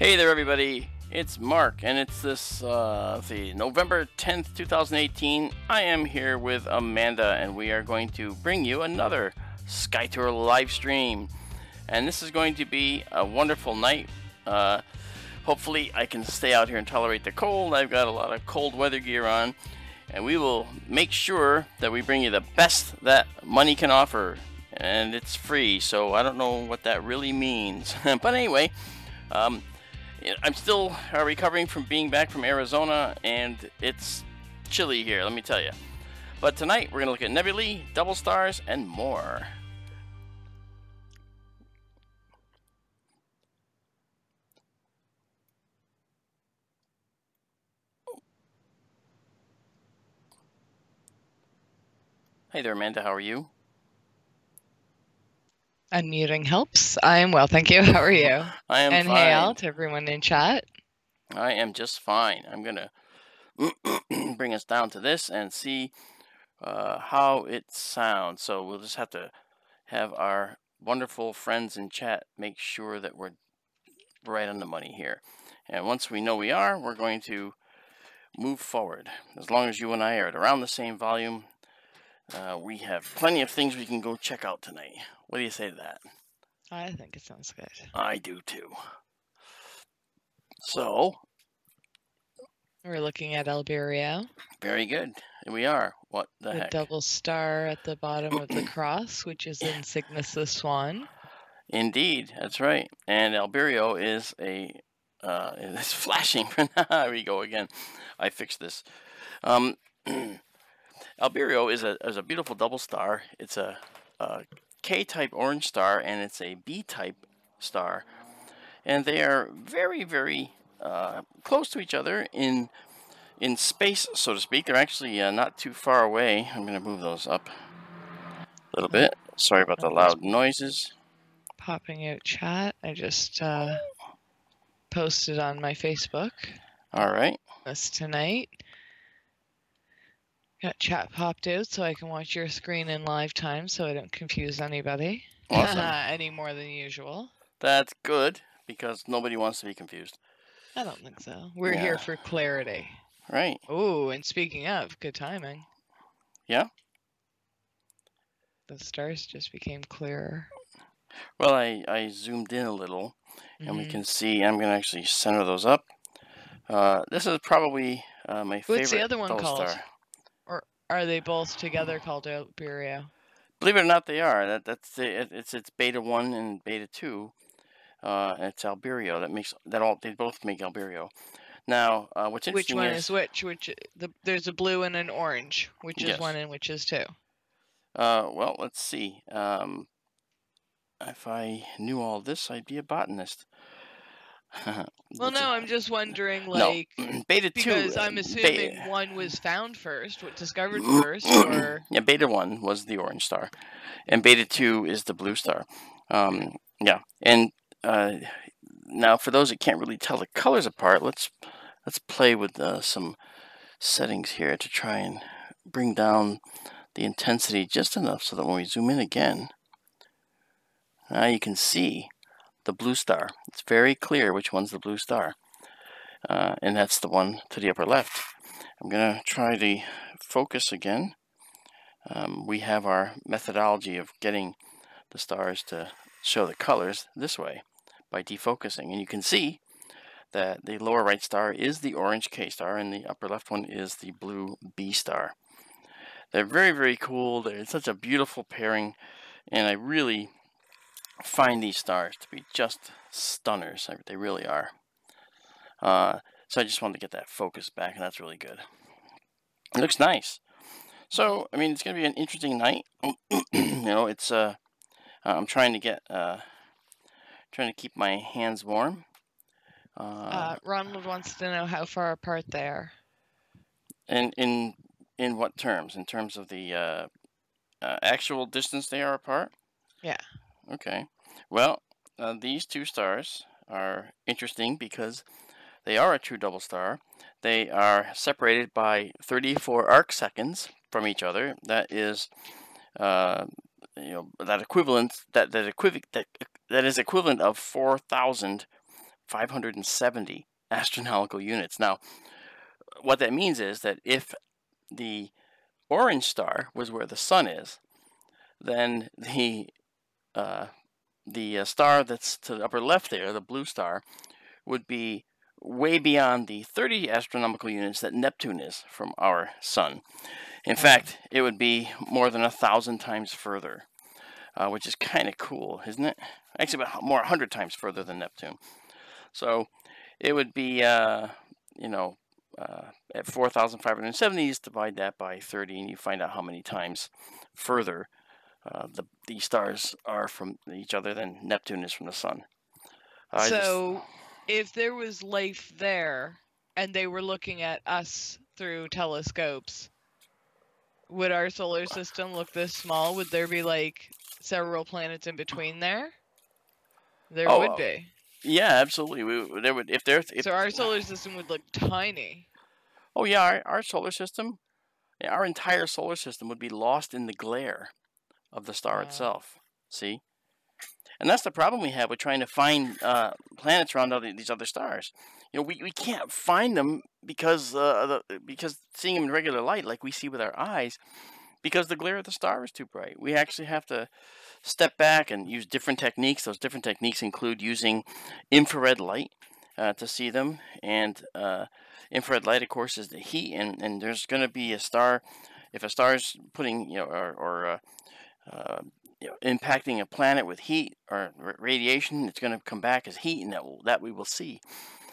Hey there, everybody. It's Mark, and it's this November 10th, 2018. I am here with Amanda, and we are going to bring you another SkyTour LiveStream. And this is going to be a wonderful night. Hopefully, I can stay out here and tolerate the cold. I've got a lot of cold weather gear on, and we will make sure that we bring you the best that money can offer. And it's free, so I don't know what that really means. But anyway, I'm still recovering from being back from Arizona, and it's chilly here, let me tell you. But tonight, we're going to look at nebulae, double stars, and more. Hey there, Amanda, how are you? Unmuting helps. I am well, thank you. How are you? I am and fine. Hey, Al, to everyone in chat. I am just fine. I'm going to bring us down to this and see how it sounds. So we'll just have to have our wonderful friends in chat make sure that we're right on the money here. And once we know we are, we're going to move forward. As long as you and I are at around the same volume, we have plenty of things we can go check out tonight. What do you say to that? I think it sounds good. I do too. So, we're looking at Albireo. Very good. Here we are. What the heck? The double star at the bottom of the cross, which is in Cygnus the Swan. Indeed, that's right. And Albireo is it's flashing. There we go again. I fixed this. Albireo is a beautiful double star. It's a K-type orange star, and it's a B-type star. And they are very, very close to each other in space, so to speak. They're actually not too far away. I'm going to move those up a little bit. Sorry about the loud noises. Popping out chat. I just posted on my Facebook. All right. That's tonight. Got chat popped out so I can watch your screen in live time so I don't confuse anybody. Awesome. Any more than usual. That's good, because nobody wants to be confused. I don't think so. We're here for clarity. Right. Oh, and speaking of, good timing. Yeah? The stars just became clearer. Well, I zoomed in a little, and we can see. I'm going to actually center those up. This is probably my favorite. What's the other one called? Star. Or are they both together called Albireo? Believe it or not, they are. It's beta 1 and beta 2. It's Albireo. They both make Albireo. Now, what's interesting which one is which? There's a blue and an orange. Which is one and which is two? Well, let's see. If I knew all this, I'd be a botanist. Well, no, I'm just wondering, like, no. Beta 2. Because I'm assuming one was found first, discovered first, or yeah, beta 1 was the orange star, and beta 2 is the blue star. Yeah, and now for those that can't really tell the colors apart, let's play with some settings here to try and bring down the intensity just enough so that when we zoom in again, now you can see the blue star. It's very clear which one's the blue star, and that's the one to the upper left. I'm going to try to focus again. We have our methodology of getting the stars to show the colors this way by defocusing, and you can see that the lower right star is the orange K star and the upper left one is the blue B star. They're very, very cool. They're such a beautiful pairing, and I really find these stars to be just stunners. They really are. So I just wanted to get that focus back, and that's really good. It looks nice. So, I mean, it's going to be an interesting night. You know, it's I'm trying to keep my hands warm. Ronald wants to know how far apart they are. And in what terms? In terms of the actual distance they are apart? Yeah. Okay. Well, these two stars are interesting because they are a true double star. They are separated by 34 arc seconds from each other. That is, that is equivalent of 4,000 4,570 astronomical units. Now, what that means is that if the orange star was where the sun is, then the star that's to the upper left there, the blue star, would be way beyond the 30 astronomical units that Neptune is from our sun. In fact, it would be more than 1,000 times further, which is kind of cool, isn't it? Actually, about 100 times further than Neptune. So it would be, at 4,570, just divide that by 30, and you find out how many times further the stars are from each other than Neptune is from the sun. So, if there was life there, and they were looking at us through telescopes, would our solar system look this small? Would there be like several planets in between there? There would be. Yeah, absolutely. There would so our solar system would look tiny. Oh yeah, our solar system, our entire solar system would be lost in the glare of the star itself. See, and that's the problem we have with trying to find planets around these other stars. We can't find them because seeing them in regular light, like we see with our eyes, because the glare of the star is too bright. We actually have to step back and use different techniques. Those different techniques include using infrared light to see them, and infrared light, of course, is the heat. And there's going to be a star. If a star is putting, impacting a planet with heat or radiation, it's going to come back as heat, and that we will see.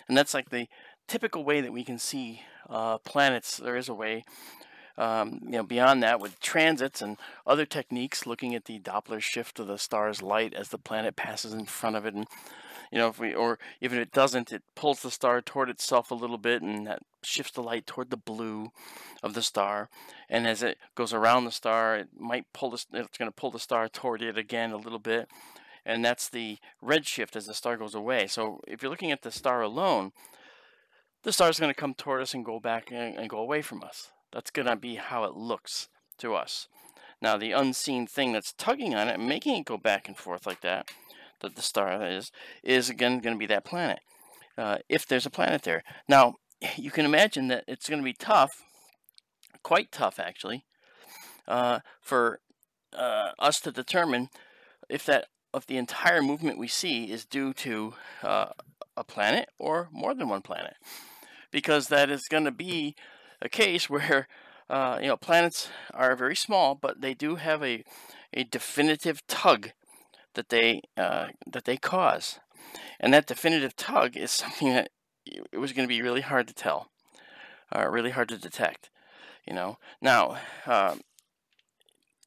And that's like the typical way that we can see planets. There is a way, beyond that, with transits and other techniques, looking at the Doppler shift of the star's light as the planet passes in front of it, and even if it doesn't, it pulls the star toward itself a little bit, and that shifts the light toward the blue of the star. And as it goes around the star, it's going to pull the star toward it again a little bit, and that's the red shift as the star goes away. So if you're looking at the star alone, the star's going to come toward us and go back and go away from us. That's going to be how it looks to us. Now, the unseen thing that's tugging on it and making it go back and forth like that the star is again going to be that planet, if there's a planet there. Now, you can imagine that it's going to be tough, quite tough actually, for us to determine if the entire movement we see is due to a planet or more than one planet, because that is going to be a case where planets are very small, but they do have a definitive tug that they cause, and that definitive tug is something that it was going to be really hard to tell, really hard to detect. Now, and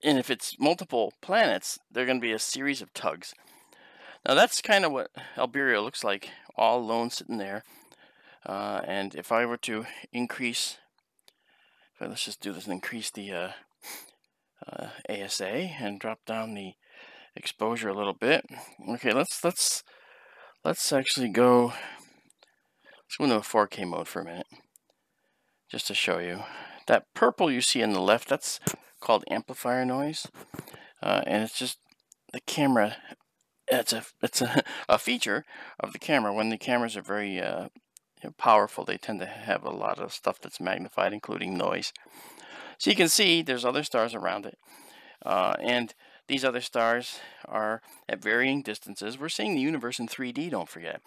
if it's multiple planets, they're going to be a series of tugs. Now that's kind of what Albireo looks like, all alone sitting there. And if I were to increase, let's just do this and increase the ASA and drop down the exposure a little bit. Okay, let's actually go. Let's go into a 4K mode for a minute, just to show you. That purple you see on the left, that's called amplifier noise, and it's just the camera. It's a feature of the camera. When the cameras are very powerful, they tend to have a lot of stuff that's magnified, including noise. So you can see there's other stars around it, and these other stars are at varying distances. We're seeing the universe in 3D, don't forget.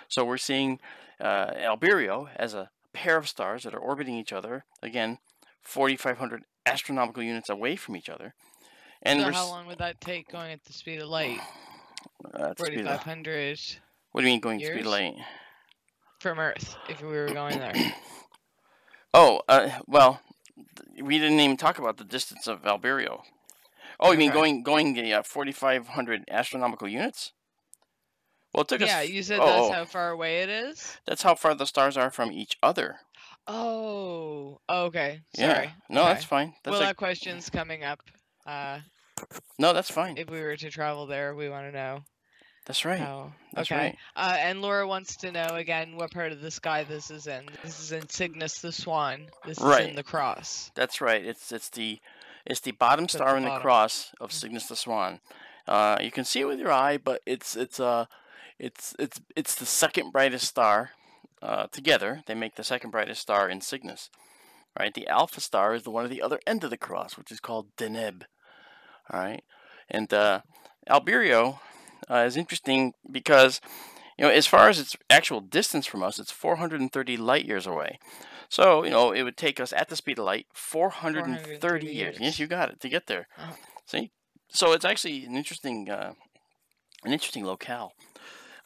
So we're seeing Albireo as a pair of stars that are orbiting each other, again, 4,500 astronomical units away from each other. And so how long would that take going at the speed of light? 4,500. What do you mean going at the speed of light? From Earth, if we were going there. Oh, well, we didn't even talk about the distance of Albireo. Oh, you mean going the 4,500 astronomical units? Well, it took us. Yeah, you said that's how far away it is? That's how far the stars are from each other. Oh, okay. Sorry. Yeah. No, okay. that's fine. That question's coming up. No, that's fine. If we were to travel there, we want to know. That's right. That's right. And Laura wants to know again what part of the sky this is in. This is in Cygnus the Swan. This is in the Cross. That's right. It's the bottom star in the cross of Cygnus the Swan. You can see it with your eye, but it's It's the second brightest star. Together, they make the second brightest star in Cygnus. Right, the alpha star is the one at the other end of the cross, which is called Deneb. All right, and Albireo is interesting because, as far as its actual distance from us, it's 430 light years away. So, it would take us at the speed of light 430 years. Yes, you got it, to get there. See, so it's actually an interesting locale.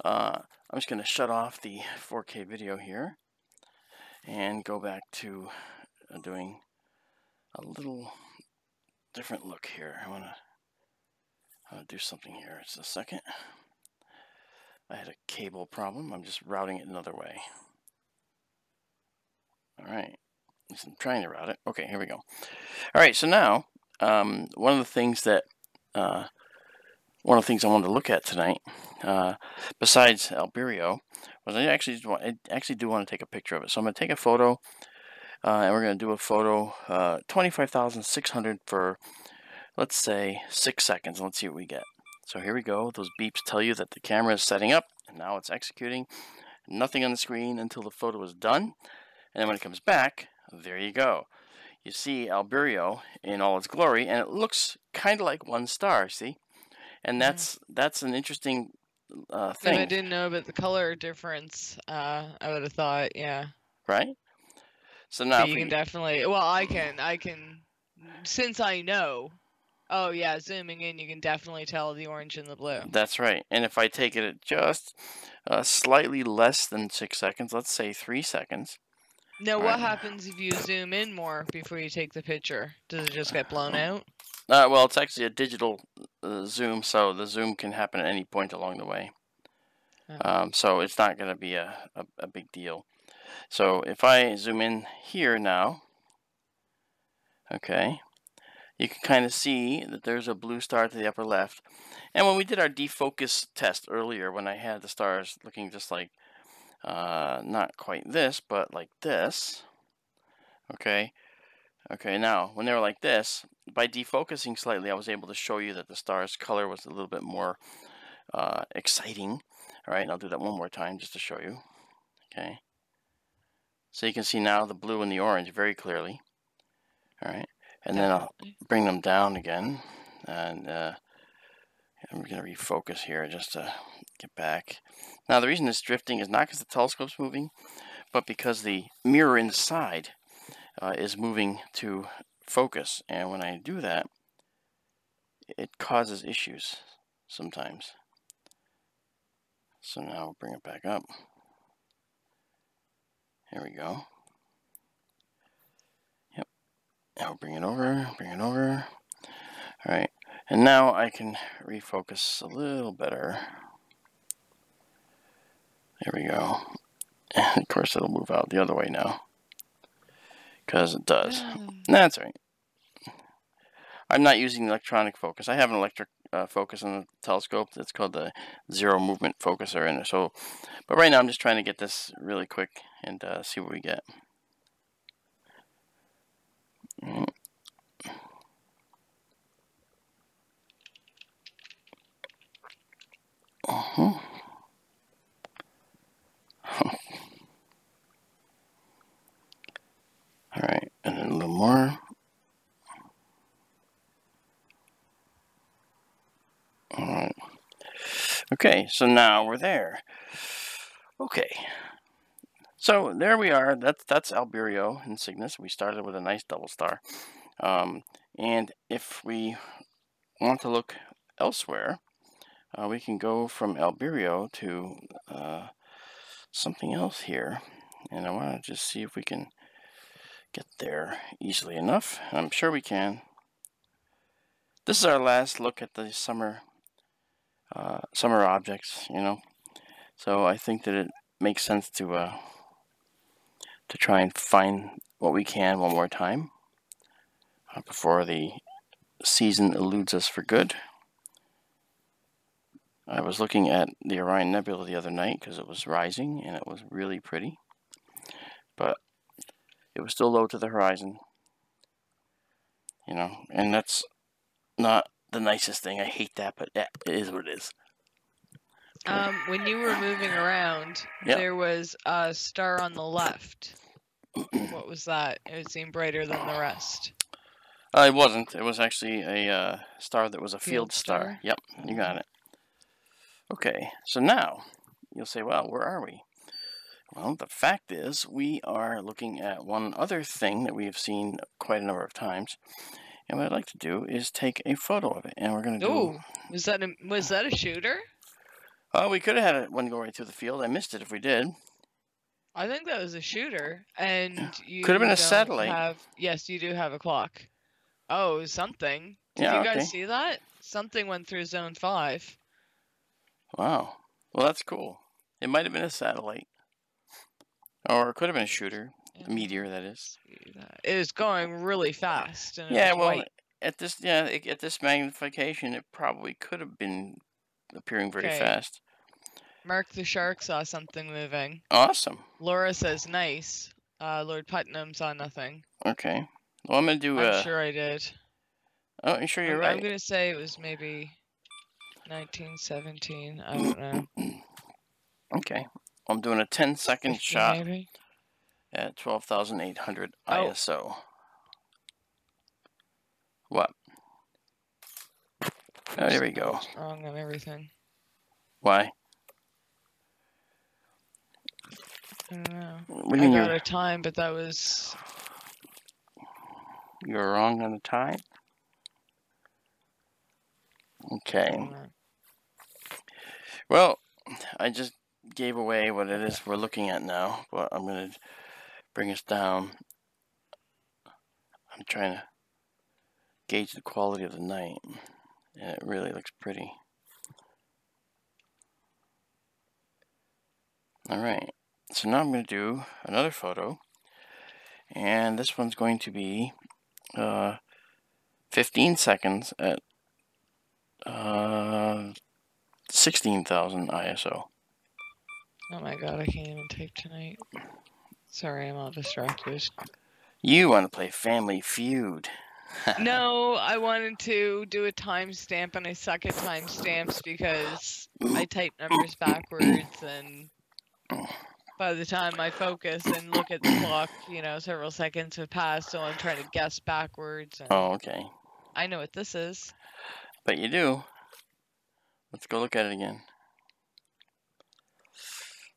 I'm just going to shut off the 4K video here and go back to doing a little different look here. I want to do something here. Just a second. I had a cable problem. I'm just routing it another way. All right. At least I'm trying to route it. Okay, here we go. All right, so now one of the things I wanted to look at tonight, besides Albireo, was I actually do want to take a picture of it. So I'm going to take a photo, and we're going to do a photo 25,600 for, let's say, 6 seconds. Let's see what we get. So here we go. Those beeps tell you that the camera is setting up, and now it's executing. Nothing on the screen until the photo is done. And then when it comes back, there you go. You see Albireo in all its glory, and it looks kind of like one star, see? And that's an interesting thing. If I didn't know about the color difference, I would have thought, yeah. Right? So now you can definitely, well, I can, since I know, oh yeah, zooming in, you can definitely tell the orange and the blue. That's right. And if I take it at just slightly less than 6 seconds, let's say 3 seconds. Now, what happens if you zoom in more before you take the picture? Does it just get blown out? Well, it's actually a digital zoom, so the zoom can happen at any point along the way. So it's not going to be a big deal. So if I zoom in here now, okay, you can kind of see that there's a blue star to the upper left. And when we did our defocus test earlier, when I had the stars looking just like, not quite this, but like this, okay, now when they were like this, by defocusing slightly, I was able to show you that the star's color was a little bit more exciting. All right, and I'll do that one more time just to show you. Okay, so you can see now the blue and the orange very clearly. All right, and then I'll bring them down again, and we're going to refocus here just to get back. Now, the reason it's drifting is not because the telescope's moving, but because the mirror inside is moving to focus. And when I do that, it causes issues sometimes. So now we'll bring it back up. Here we go. Yep. Now we'll bring it over, All right. And now I can refocus a little better. There we go. And of course it'll move out the other way now, because it does. That's right. I'm not using electronic focus. I have an electric focus on the telescope. It's called the zero movement focuser. And so, but right now I'm just trying to get this really quick and see what we get. All right, and then a little more. All right. Okay, so now we're there. Okay. So there we are. That's Albireo in Cygnus. We started with a nice double star. And if we want to look elsewhere, we can go from Albireo to something else here. And I want to just see if we can get there easily enough. I'm sure we can. This is our last look at the summer objects, So I think that it makes sense to try and find what we can one more time before the season eludes us for good. I was looking at the Orion Nebula the other night because it was rising and it was really pretty, but it was still low to the horizon, and that's not the nicest thing. I hate that, but it is what it is. When you were moving around, Yep. there was a star on the left. What was that? It seemed brighter than the rest. It wasn't. It was actually a star that was a field star. Yep, you got it. Okay, so now you'll say, well, where are we? Well, the fact is, we are looking at one other thing that we have seen quite a number of times. And what I'd like to do is take a photo of it. And we're going to do... Ooh, was that a shooter? We could have had one go right through the field. I missed it if we did. I think that was a shooter. And you could have been a satellite. Yes, you do have a clock. Oh, something. Did you guys see that? Something went through Zone 5. Wow. Well, that's cool. It might have been a satellite. Or it could have been a shooter. A meteor, that is. It was going really fast. And well, at this magnification, it probably could have been appearing very fast. Mark the Shark saw something moving. Awesome. Laura says nice. Lord Putnam saw nothing. Okay. Well, I'm going to do... I'm sure I did. Oh, I'm sure you're right. I'm going to say it was maybe 1917. I don't know. Okay. I'm doing a 10-second shot maybe? At 12,800 ISO. What? Oh, there we go. Wrong on everything. Why? I don't know. What do you mean I got a time, but that was... You were wrong on the time? Okay. Well, I just gave away what it is we're looking at now, but I'm going to bring us down. I'm trying to gauge the quality of the night, and it really looks pretty. Alright, so now I'm going to do another photo, and this one's going to be 15 seconds at 16,000 ISO. Oh my god, I can't even type tonight. Sorry, I'm all distracted. You want to play Family Feud. No, I wanted to do a timestamp, and I suck at timestamps because I type numbers backwards, and by the time I focus and look at the clock, several seconds have passed, so I'm trying to guess backwards. And oh, okay. I know what this is. But you do. Let's go look at it again.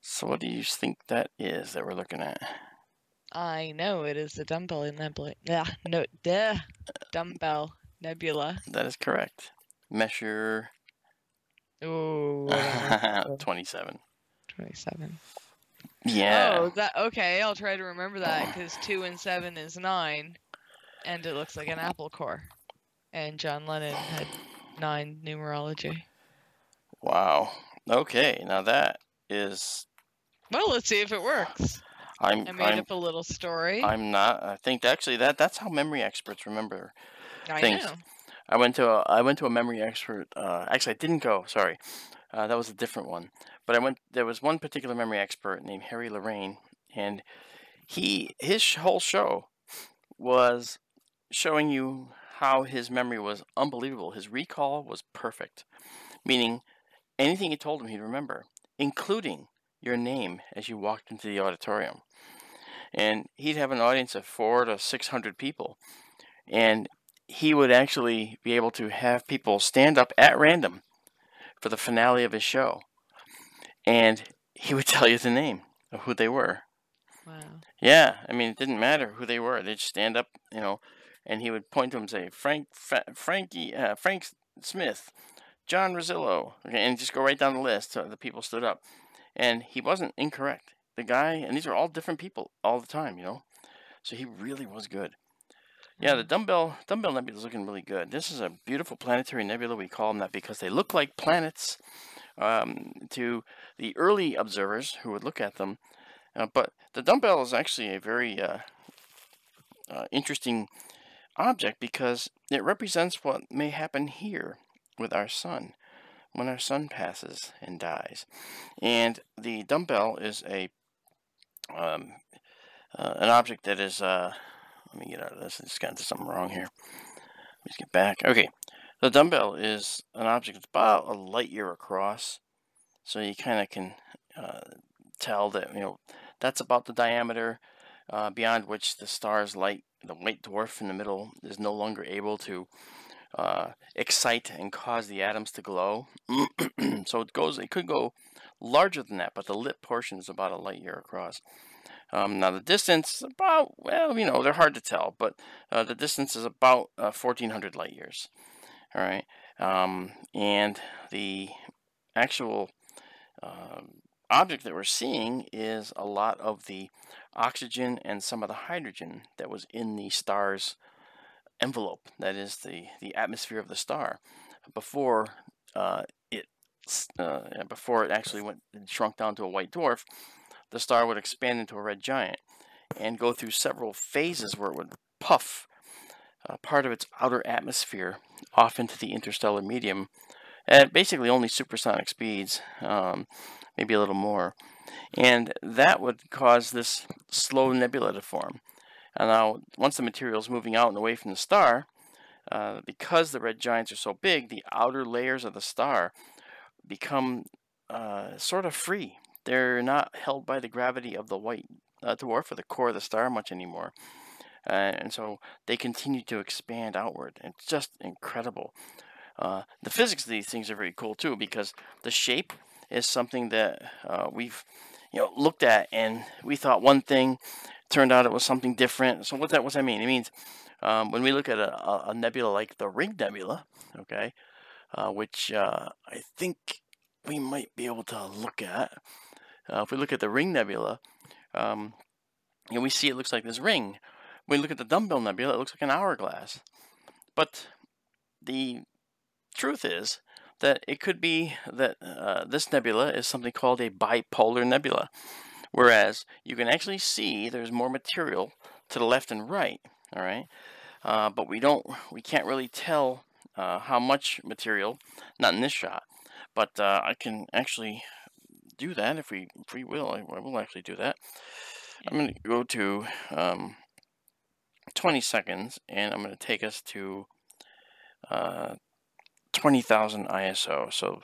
So what do you think that is that we're looking at? I know it is the dumbbell nebula. Dumbbell nebula. That is correct. Measure. Ooh. 27. 27. Yeah. Oh, okay. I'll try to remember that because 2 and 7 is 9, and it looks like an apple core. And John Lennon had 9 numerology. Wow. Okay, now that is... Well, let's see if it works. I made up a little story. I'm not. I think actually that's how memory experts remember things. I know. I went to a memory expert. Actually, I didn't go. Sorry, that was a different one. But there was one particular memory expert named Harry Lorraine, and his whole show was showing you how his memory was unbelievable. His recall was perfect, meaning anything you told him he'd remember, including your name as you walked into the auditorium. And he'd have an audience of 400 to 600 people, and he would actually be able to have people stand up at random for the finale of his show, and he would tell you the name of who they were. Wow. Yeah, I mean, it didn't matter who they were. They'd stand up, and he would point to them and say, Frank Smith, John Rosillo, okay, and just go right down the list. So the people stood up. And he wasn't incorrect. The guy, and these are all different people all the time, So he really was good. Yeah, the dumbbell nebula is looking really good. This is a beautiful planetary nebula. We call them that because they look like planets to the early observers who would look at them. But the dumbbell is actually a very interesting object because it represents what may happen here with our sun when our sun passes and dies. And the dumbbell is an object that is, let me get out of this, I just got into something wrong here. Let's get back. Okay, the dumbbell is an object that's about a light year across, So you kind of can tell that, that's about the diameter beyond which the star's light, the white dwarf in the middle, is no longer able to excite and cause the atoms to glow. So it could go larger than that, but the lit portion is about a light year across. Now the distance, about, well, they're hard to tell, but the distance is about 1,400 light years. All right, and the actual object that we're seeing is a lot of the oxygen and some of the hydrogen that was in the star's envelope, that is the atmosphere of the star, before it before it actually shrunk down to a white dwarf. The star would expand into a red giant and go through several phases where it would puff part of its outer atmosphere off into the interstellar medium at basically only supersonic speeds, maybe a little more, and that would cause this slow nebula to form. And now, once the material is moving out and away from the star, because the red giants are so big, the outer layers of the star become sort of free. They're not held by the gravity of the white dwarf or the core of the star much anymore. And so they continue to expand outward. It's just incredible. The physics of these things are very cool too, because the shape is something that we've looked at, and we thought one thing, turned out it was something different. So what's that mean? It means when we look at a nebula like the Ring Nebula, okay, which I think we might be able to look at. If we look at the Ring Nebula, we see it looks like this ring. When we look at the Dumbbell Nebula, it looks like an hourglass. But the truth is that it could be that this nebula is something called a bipolar nebula, whereas you can actually see there's more material to the left and right. All right, but we can't really tell how much material. Not in this shot, but I can actually do that if we will. I will actually do that. I'm going to go to 20 seconds, and I'm going to take us to 20,000 ISO. So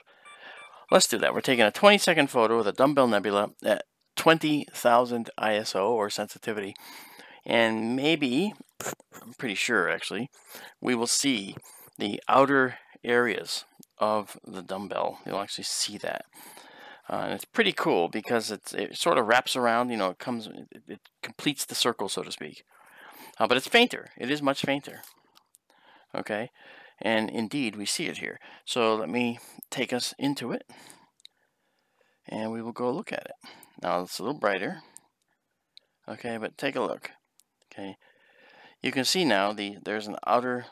let's do that. We're taking a 20-second photo of the Dumbbell Nebula at 20,000 ISO, or sensitivity, and maybe, I'm pretty sure actually, we will see the outer areas of the dumbbell. You'll actually see that. And it's pretty cool because it sort of wraps around, it completes the circle, so to speak. But it's fainter. It is much fainter. Okay, and indeed we see it here. So let me take us into it, and we will go look at it. Now it's a little brighter. Okay, but take a look. Okay, you can see now there's outer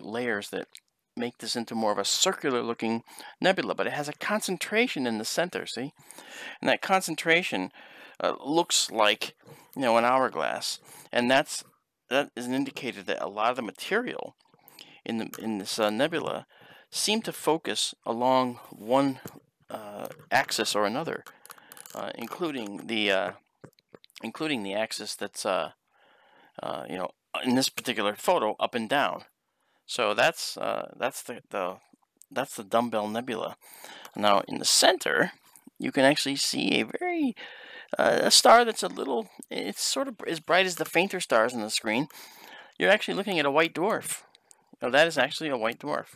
layers that make this into more of a circular looking nebula, but it has a concentration in the center, see? And that concentration looks like an hourglass, and that is an indicator that a lot of the material in this nebula seem to focus along one axis or another, including the axis that's in this particular photo, up and down. So that's the Dumbbell Nebula. Now in the center, you can actually see a very a star that's it's sort of as bright as the fainter stars on the screen. You're actually looking at a white dwarf. Now that is actually a white dwarf,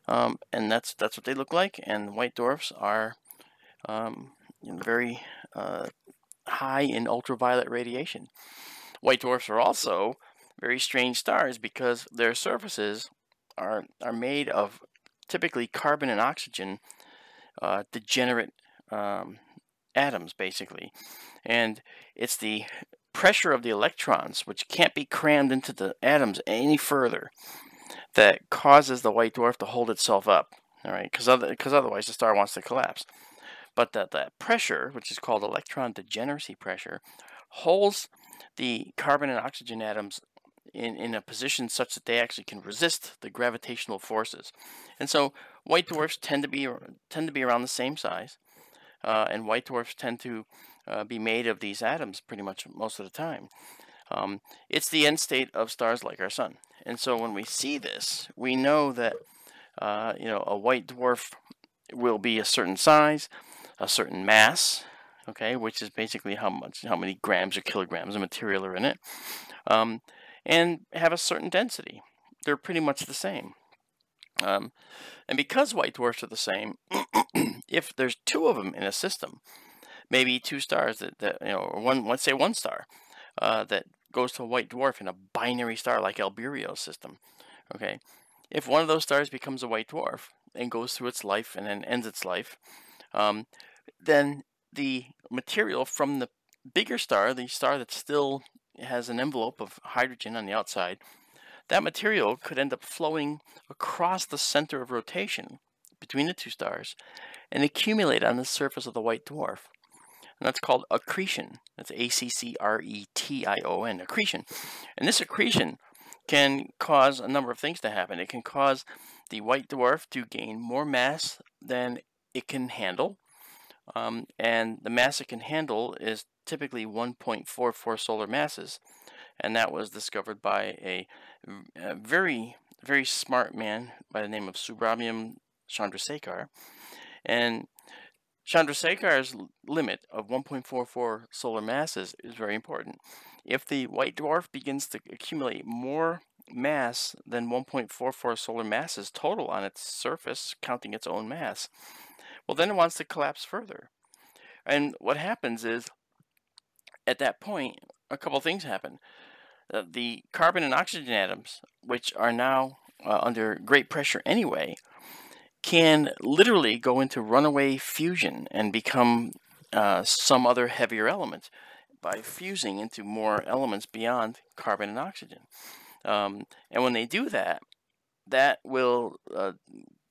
and that's what they look like. And white dwarfs are very high in ultraviolet radiation. White dwarfs are also very strange stars because their surfaces are made of typically carbon and oxygen degenerate atoms, basically. And it's the pressure of the electrons, which can't be crammed into the atoms any further, that causes the white dwarf to hold itself up. All right, because otherwise the star wants to collapse. But that pressure, which is called electron degeneracy pressure, holds the carbon and oxygen atoms in a position such that they actually can resist the gravitational forces. And so white dwarfs tend to be around the same size, and white dwarfs tend to be made of these atoms pretty much most of the time. It's the end state of stars like our sun. And so when we see this, we know that a white dwarf will be a certain size, a certain mass, okay, which is basically how many grams or kilograms of material are in it, and have a certain density. They're pretty much the same. And because white dwarfs are the same, if there's two of them in a system, maybe two stars that or let's say one star that goes to a white dwarf in a binary star like Albereo's system, okay, if one of those stars becomes a white dwarf and goes through its life and then ends its life, then the material from the bigger star, the star that still has an envelope of hydrogen on the outside, that material could end up flowing across the center of rotation between the two stars and accumulate on the surface of the white dwarf. And that's called accretion. That's accretion, accretion. And this accretion can cause a number of things to happen. It can cause the white dwarf to gain more mass than it can handle. And the mass it can handle is typically 1.44 solar masses. And that was discovered by a very, very smart man by the name of Subrahmanyam Chandrasekhar. And Chandrasekhar's limit of 1.44 solar masses is very important. If the white dwarf begins to accumulate more mass than 1.44 solar masses total on its surface, counting its own mass, well, then it wants to collapse further. And what happens is, at that point, a couple things happen. The carbon and oxygen atoms, which are now under great pressure anyway, can literally go into runaway fusion and become some other heavier element by fusing into more elements beyond carbon and oxygen. And when they do that, that will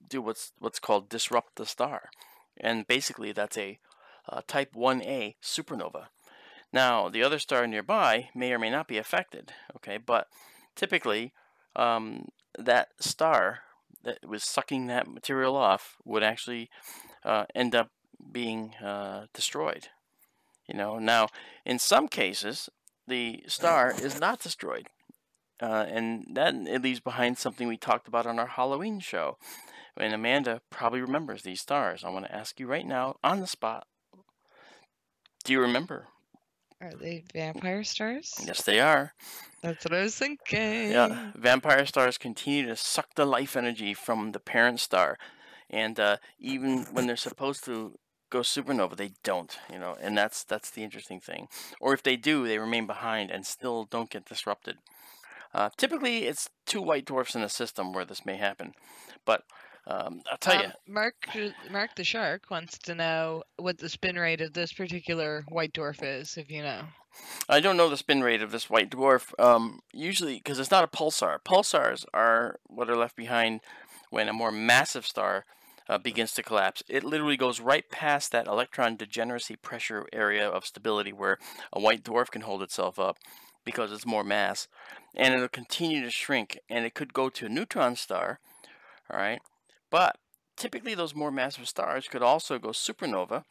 do what's called disrupt the star. And basically that's a type 1a supernova. Now, the other star nearby may or may not be affected, okay, but typically that star that was sucking that material off would actually end up being destroyed. Now, in some cases, the star is not destroyed, and that it leaves behind something we talked about on our Halloween show. And Amanda probably remembers these stars. I want to ask you right now, on the spot, do you remember? Are they vampire stars? Yes, they are. That's what I was thinking. Yeah, vampire stars continue to suck the life energy from the parent star, and even when they're supposed to go supernova, they don't. And that's the interesting thing. Or if they do, they remain behind and still don't get disrupted. Typically, it's two white dwarfs in a system where this may happen, but I'll tell you. Mark the Shark wants to know what the spin rate of this particular white dwarf is, if you know. I don't know the spin rate of this white dwarf, usually because it's not a pulsar. Pulsars are what are left behind when a more massive star begins to collapse. It literally goes right past that electron degeneracy pressure area of stability where a white dwarf can hold itself up because it's more mass, and it'll continue to shrink, and it could go to a neutron star, all right? But typically those more massive stars could also go supernova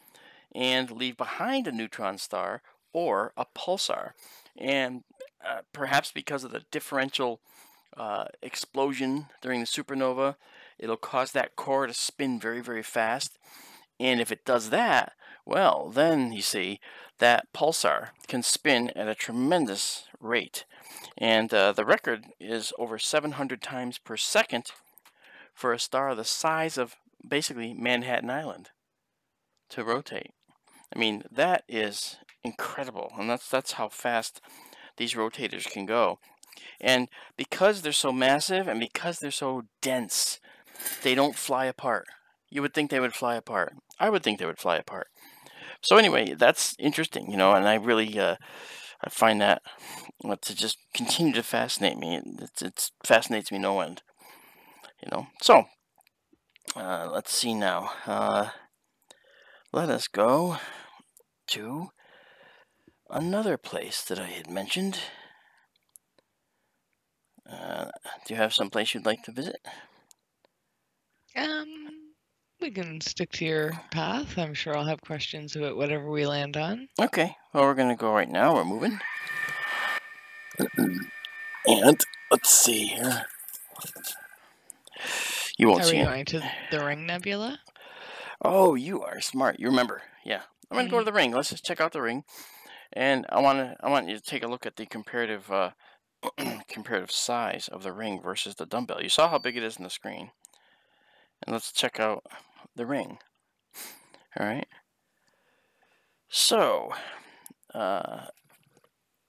and leave behind a neutron star or a pulsar. And perhaps because of the differential explosion during the supernova, it'll cause that core to spin very, very fast. And if it does that, well, then you see that pulsar can spin at a tremendous rate. And the record is over 700 times per second for a star the size of basically Manhattan Island to rotate. I mean, that is incredible, and that's how fast these rotators can go. And because they're so massive and because they're so dense, they don't fly apart. You would think they would fly apart. I would think they would fly apart. So anyway, that's interesting, and I really I find that to just continue to fascinate me. It fascinates me no end. So let's see now. Let us go to another place that I had mentioned. Do you have some place you'd like to visit? We can stick to your path. I'm sure I'll have questions about whatever we land on. Okay, well, we're going to go right now. We're moving. And let's see here. You won't see it. Are we going to the Ring Nebula? Oh, you are smart. You remember. Yeah. I'm going to go to the ring. Let's just check out the ring. And I want you to take a look at the comparative comparative size of the ring versus the dumbbell. You saw how big it is in the screen. And let's check out the ring. All right. So,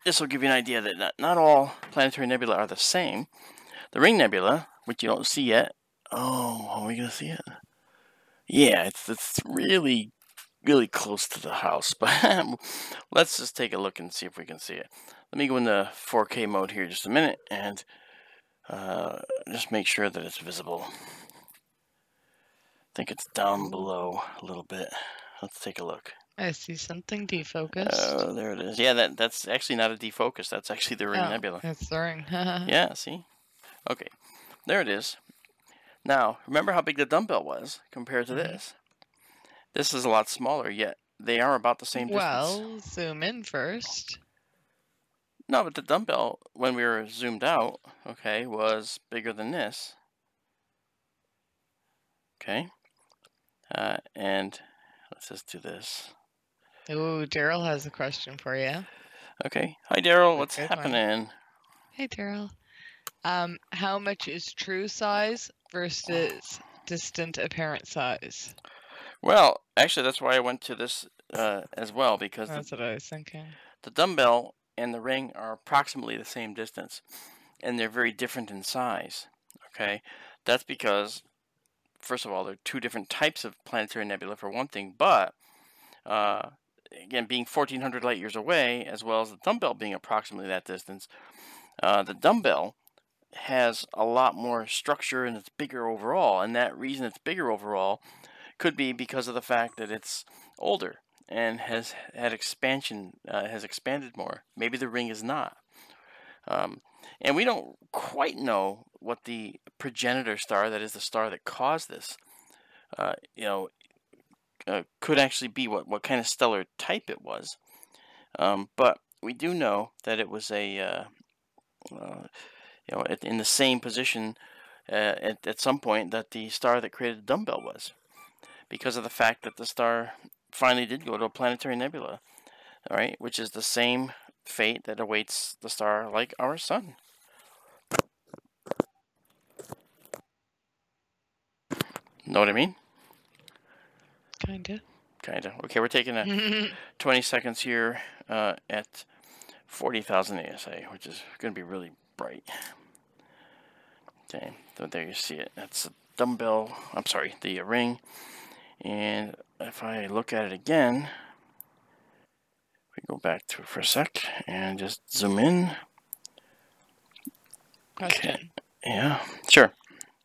this will give you an idea that not all planetary nebula are the same. The ring nebula, which you don't see yet. Oh, are we going to see it? Yeah, it's really close to the house, but let's just take a look and see if we can see it. Let me go into 4K mode here just a minute and just make sure that it's visible. I think it's down below a little bit. Let's take a look. I see something defocused. Oh, there it is. Yeah, that's actually not a defocus. That's actually the ring nebula. It's the ring. Yeah, see? Okay, there it is. Now, remember how big the dumbbell was compared to this? This is a lot smaller, yet they are about the same distance. Well, zoom in first. No, but the dumbbell, when we were zoomed out, okay, was bigger than this. Okay. And let's just do this. Ooh, Daryl has a question for you. Okay. Hi, Daryl. What's happening? Hey, Daryl. How much is true size versus distant apparent size? Well, actually, that's why I went to this as well, because that's what I was thinking. The dumbbell and the ring are approximately the same distance, and they're very different in size. Okay, that's because, first of all, they're two different types of planetary nebula for one thing, but again, being 1,400 light years away, as well as the dumbbell being approximately that distance, the dumbbell has a lot more structure and it's bigger overall, and that reason it's bigger overall could be because of the fact that it's older and has had expansion, has expanded more. Maybe the ring is not. And we don't quite know what the progenitor star, that is the star that caused this, could actually be, what kind of stellar type it was. But we do know that it was a, in the same position at some point that the star that created the dumbbell was, because of the fact that the star finally did go to a planetary nebula, all right, which is the same fate that awaits the star like our sun. Know what I mean? Kinda. Okay, we're taking a 20 seconds here at 40,000 ASA, which is going to be really bright. Okay, so there you see it. That's the dumbbell, I'm sorry, the ring. And if I look at it again, we go back to it for a sec and just zoom in. Question. Okay. Yeah, sure.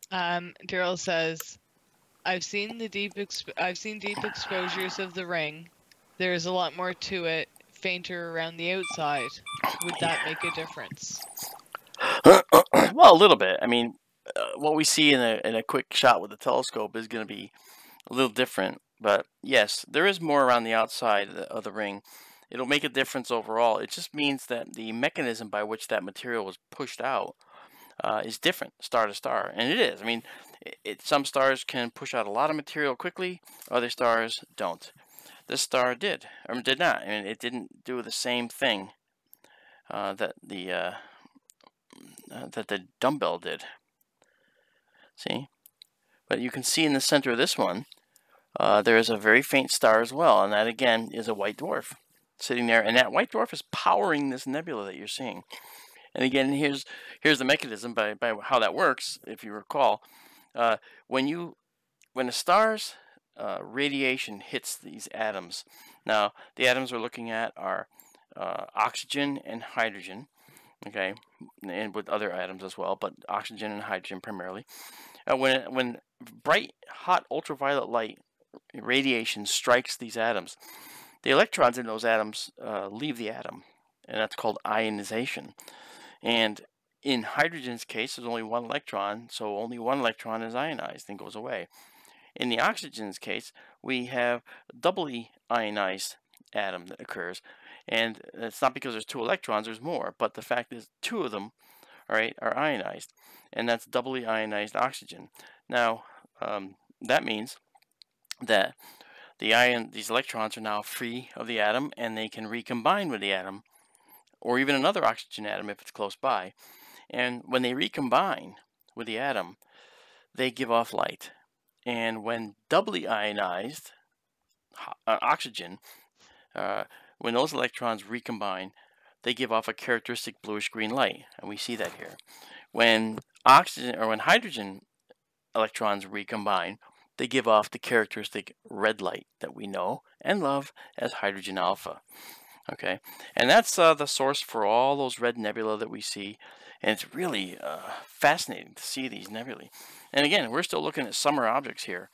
Daryl says, I've seen deep exposures of the ring. There's a lot more to it, fainter around the outside. Would that make a difference? Well, a little bit. I mean, what we see in a quick shot with the telescope is going to be a little different. But yes, there is more around the outside of the ring. It'll make a difference overall. It just means that the mechanism by which that material was pushed out is different star to star, and it is. I mean, some stars can push out a lot of material quickly, other stars don't. This star did, or did not. I mean, it didn't do the same thing that the dumbbell did. See? But you can see in the center of this one, there is a very faint star as well, and that again is a white dwarf sitting there, and that white dwarf is powering this nebula that you're seeing. And again, here's the mechanism by how that works. If you recall, when a star's radiation hits these atoms, now the atoms we're looking at are oxygen and hydrogen, okay, and with other atoms as well, but oxygen and hydrogen primarily. When bright, hot ultraviolet light radiation strikes these atoms, the electrons in those atoms leave the atom, and that's called ionization. And in hydrogen's case, there's only one electron, so only one electron is ionized and goes away. In the oxygen's case, we have doubly ionized atom that occurs, and it's not because there's two electrons, there's more, but the fact is two of them, all right, are ionized, and that's doubly ionized oxygen. Now, that means that these electrons are now free of the atom, and they can recombine with the atom, or even another oxygen atom if it's close by. And when they recombine with the atom, they give off light. And when doubly ionized oxygen, when those electrons recombine, they give off a characteristic bluish-green light, and we see that here. When hydrogen electrons recombine, they give off the characteristic red light that we know and love as hydrogen alpha. Okay, and that's the source for all those red nebulae that we see, and it's really fascinating to see these nebulae. And again, we're still looking at summer objects here,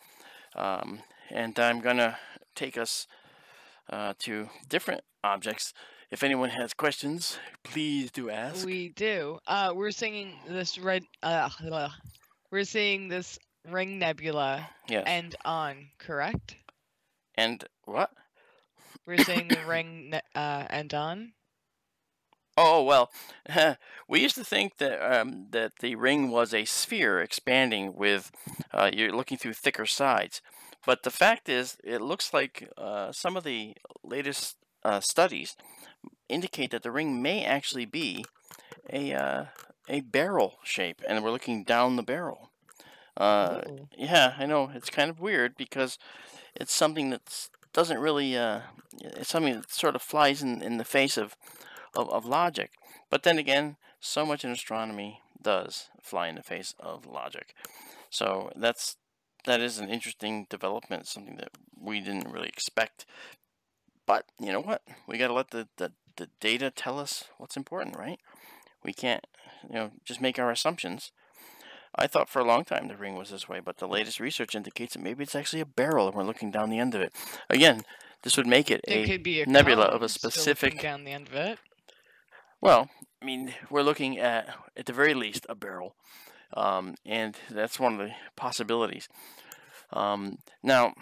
and I'm gonna take us to different objects. If anyone has questions, please do ask. We do. We're seeing this we're seeing this ring nebula. Yes. End on, correct? And what? We're seeing the ring end on. Oh well, we used to think that that the ring was a sphere expanding with you're looking through thicker sides, but the fact is, it looks like some of the latest studies indicate that the ring may actually be a barrel shape, and we're looking down the barrel. Yeah, I know it's kind of weird because it's something that doesn't really it's something that sort of flies in the face of logic. But then again, so much in astronomy does fly in the face of logic. So that is an interesting development, something that we didn't really expect. But you know what? We got to let the data tell us what's important, right? We can't, just make our assumptions. I thought for a long time the ring was this way, but the latest research indicates that maybe it's actually a barrel and we're looking down the end of it. Again, this would make it could be a nebula cone, of a still specific... looking down the end of it. Well, I mean, we're looking at the very least, a barrel. And that's one of the possibilities. Now,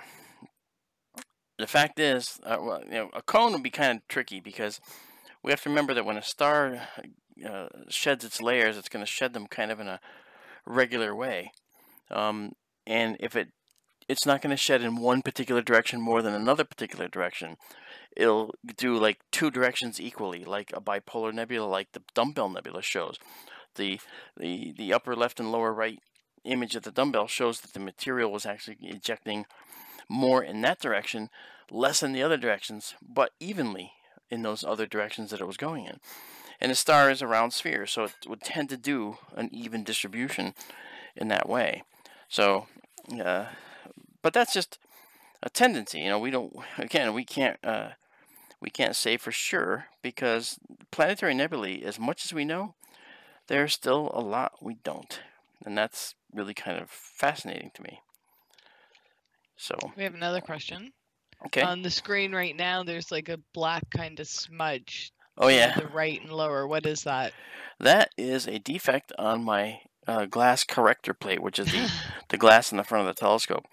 the fact is, a cone would be kind of tricky because we have to remember that when a star sheds its layers, it's going to shed them kind of in a regular way. And if it's not going to shed in one particular direction more than another particular direction. It'll do like two directions equally, like a bipolar nebula, like the dumbbell nebula shows. The upper left and lower right image of the dumbbell shows that the material was actually ejecting more in that direction, less in the other directions, but evenly in those other directions that it was going in. And the star is a round sphere, so it would tend to do an even distribution in that way. So, but that's just a tendency. We can't say for sure because planetary nebulae, as much as we know, there's still a lot we don't, and that's really kind of fascinating to me. So we have another question. Okay. On the screen right now, there's like a black kind of smudge. Oh yeah. To the right and lower. What is that? That is a defect on my glass corrector plate, which is the glass in the front of the telescope.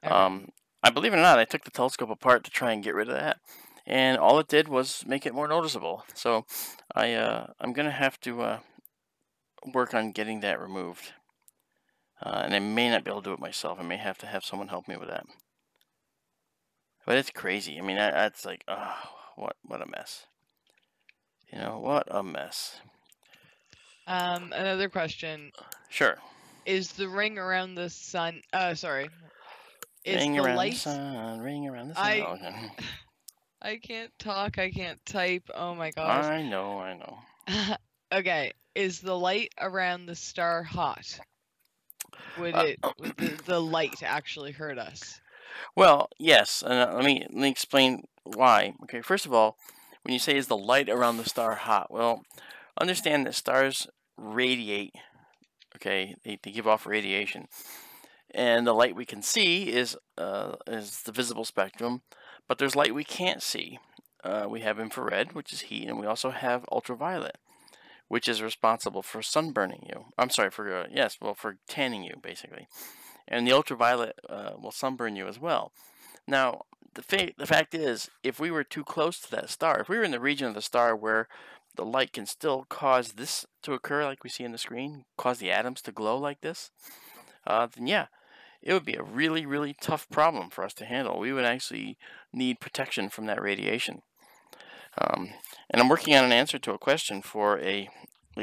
Okay. I believe it or not, I took the telescope apart to try and get rid of that, and all it did was make it more noticeable. So I'm gonna have to work on getting that removed, and I may not be able to do it myself. I may have to have someone help me with that. But it's crazy. I mean, that's like, oh, what a mess. What a mess. Another question. Sure. Is the ring around the sun? Sorry. Is ring the around light? The sun. Ring around the sun. I can't talk. I can't type. Oh my gosh. I know. Okay. Is the light around the star hot? Would the light actually hurt us? Well, yes. Let me explain why. Okay. First of all, when you say is the light around the star hot, well, understand that stars radiate. Okay, they give off radiation, and the light we can see is the visible spectrum, but there's light we can't see. We have infrared, which is heat, and we also have ultraviolet, which is responsible for sunburning you. I'm sorry, for tanning you, basically. And the ultraviolet will sunburn you as well. Now, the fact is, if we were too close to that star, if we were in the region of the star where the light can still cause this to occur, like we see on the screen, cause the atoms to glow like this, then yeah, it would be a really, really tough problem for us to handle. We would actually need protection from that radiation. And I'm working on an answer to a question for a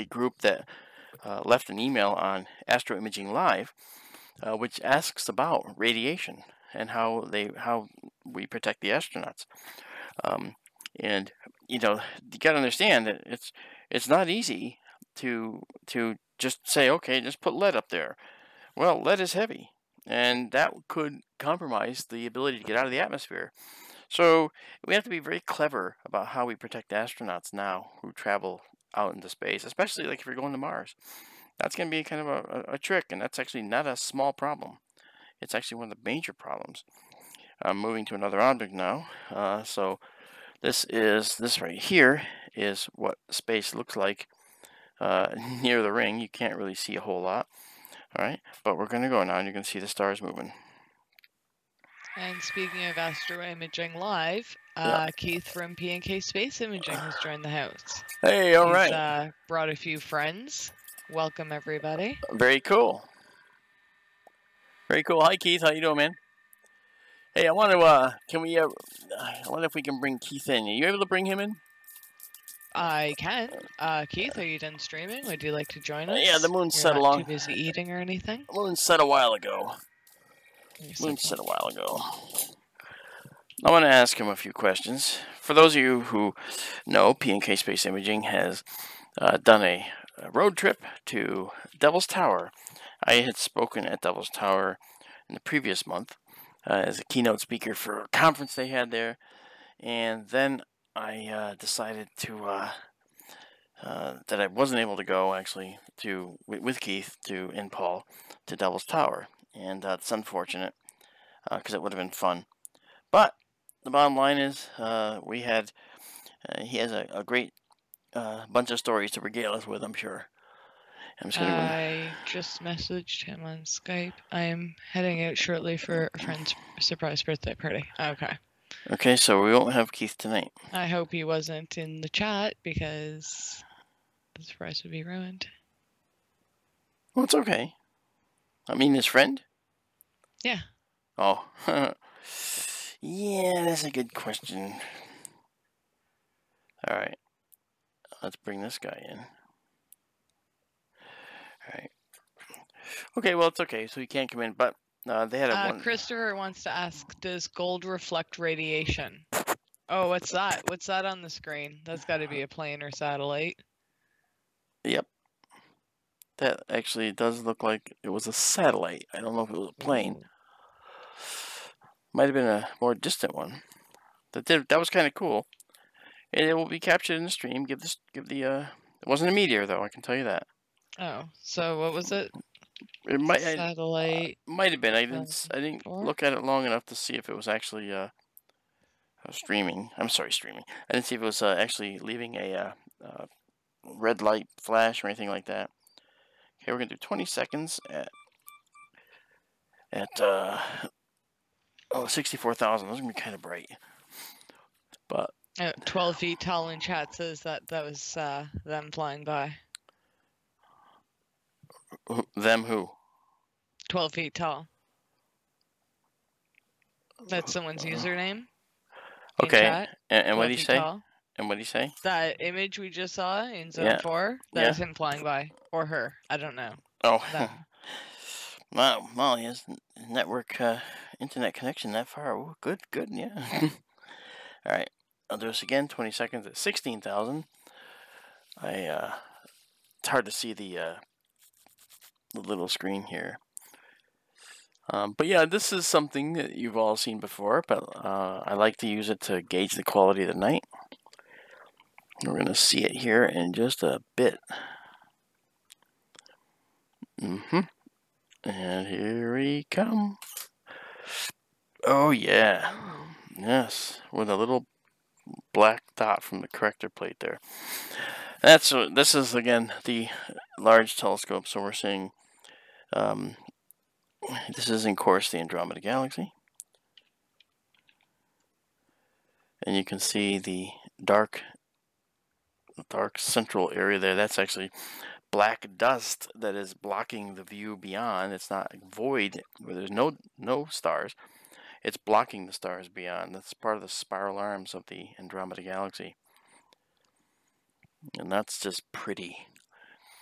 group that left an email on Astro Imaging Live, which asks about radiation and how we protect the astronauts. And you got to understand that it's not easy to just say, okay, just put lead up there. Well, lead is heavy, and that could compromise the ability to get out of the atmosphere. So we have to be very clever about how we protect astronauts now who travel out into space, especially like if you're going to Mars. That's going to be kind of a trick, and that's actually not a small problem. It's actually one of the major problems. I'm moving to another object now. So this right here is what space looks like near the ring. You can't really see a whole lot. All right, but we're going to go now, and you can see the stars moving. And speaking of Astro Imaging Live, Keith from P&K Space Imaging has joined the house. Hey, all right. He's brought a few friends. Welcome, everybody. Very cool. Very cool. Hi, Keith. How you doing, man? Hey, I want to, I wonder if we can bring Keith in. Are you able to bring him in? I can. Keith, are you done streaming? Would you like to join us? Yeah, the moon set You're not too busy eating or anything? The moon set a while ago. I want to ask him a few questions. For those of you who know, P&K Space Imaging has done a road trip to Devil's Tower. I had spoken at Devil's Tower in the previous month as a keynote speaker for a conference they had there, and then I decided to that I wasn't able to go actually with Keith and Paul to Devil's Tower, and that's unfortunate because it would have been fun. But the bottom line is he has a great bunch of stories to regale us with, I'm sure. I just messaged him on Skype. I'm heading out shortly for a friend's surprise birthday party. Okay. Okay, so we won't have Keith tonight. I hope he wasn't in the chat because the surprise would be ruined. Well, it's okay. I mean, his friend? Yeah. Oh. Yeah, that's a good question. All right. Let's bring this guy in. All right. Okay, well, it's okay. So he can't come in, but they had a one. Christopher wants to ask, does gold reflect radiation? Oh, what's that? What's that on the screen? That's got to be a plane or satellite. Yep. That actually does look like it was a satellite. I don't know if it was a plane. Might have been a more distant one. That was kind of cool. And it will be captured in the stream. It wasn't a meteor though, I can tell you that. Oh, so what was it? It might satellite. Might have been. I didn't look at it long enough to see if it was actually streaming. I'm sorry, streaming. I didn't see if it was actually leaving a red light flash or anything like that. Okay, we're gonna do 20 seconds at 64,000. Those are gonna be kind of bright. But 12 feet tall in chat says that was them flying by. Them who? 12 feet tall. That's someone's username. Okay. And what did he say? Tall. And what did he say? That image we just saw in Zone 4, that was him flying by. Or her. I don't know. Oh. Wow, he has network internet connection that far. Ooh, good, yeah. All right. I'll do this again. 20 seconds at 16,000. It's hard to see the little screen here. But yeah, this is something that you've all seen before, but I like to use it to gauge the quality of the night. We're going to see it here in just a bit. And here we come. Oh yeah. Yes, with a little black dot from the corrector plate there. This is again the large telescope, so we're seeing this is in course the Andromeda Galaxy. And you can see the dark central area there. That's actually black dust that is blocking the view beyond. It's not void where there's no stars. It's blocking the stars beyond. That's part of the spiral arms of the Andromeda Galaxy. And that's just pretty.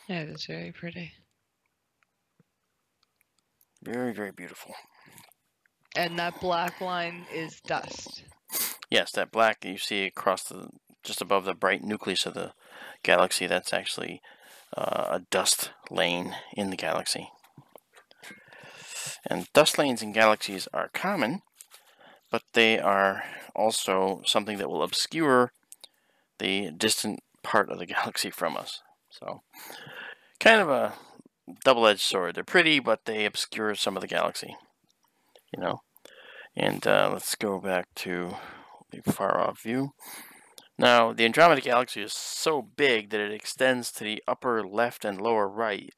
Yeah, that's very pretty. Very, very beautiful. And that black line is dust. Yes, that black you see across just above the bright nucleus of the galaxy, that's actually a dust lane in the galaxy. And dust lanes in galaxies are common, but they are also something that will obscure the distant part of the galaxy from us. So, kind of a double-edged sword. They're pretty, but they obscure some of the galaxy, you know. And let's go back to the far-off view. Now, the Andromeda Galaxy is so big that it extends to the upper left and lower right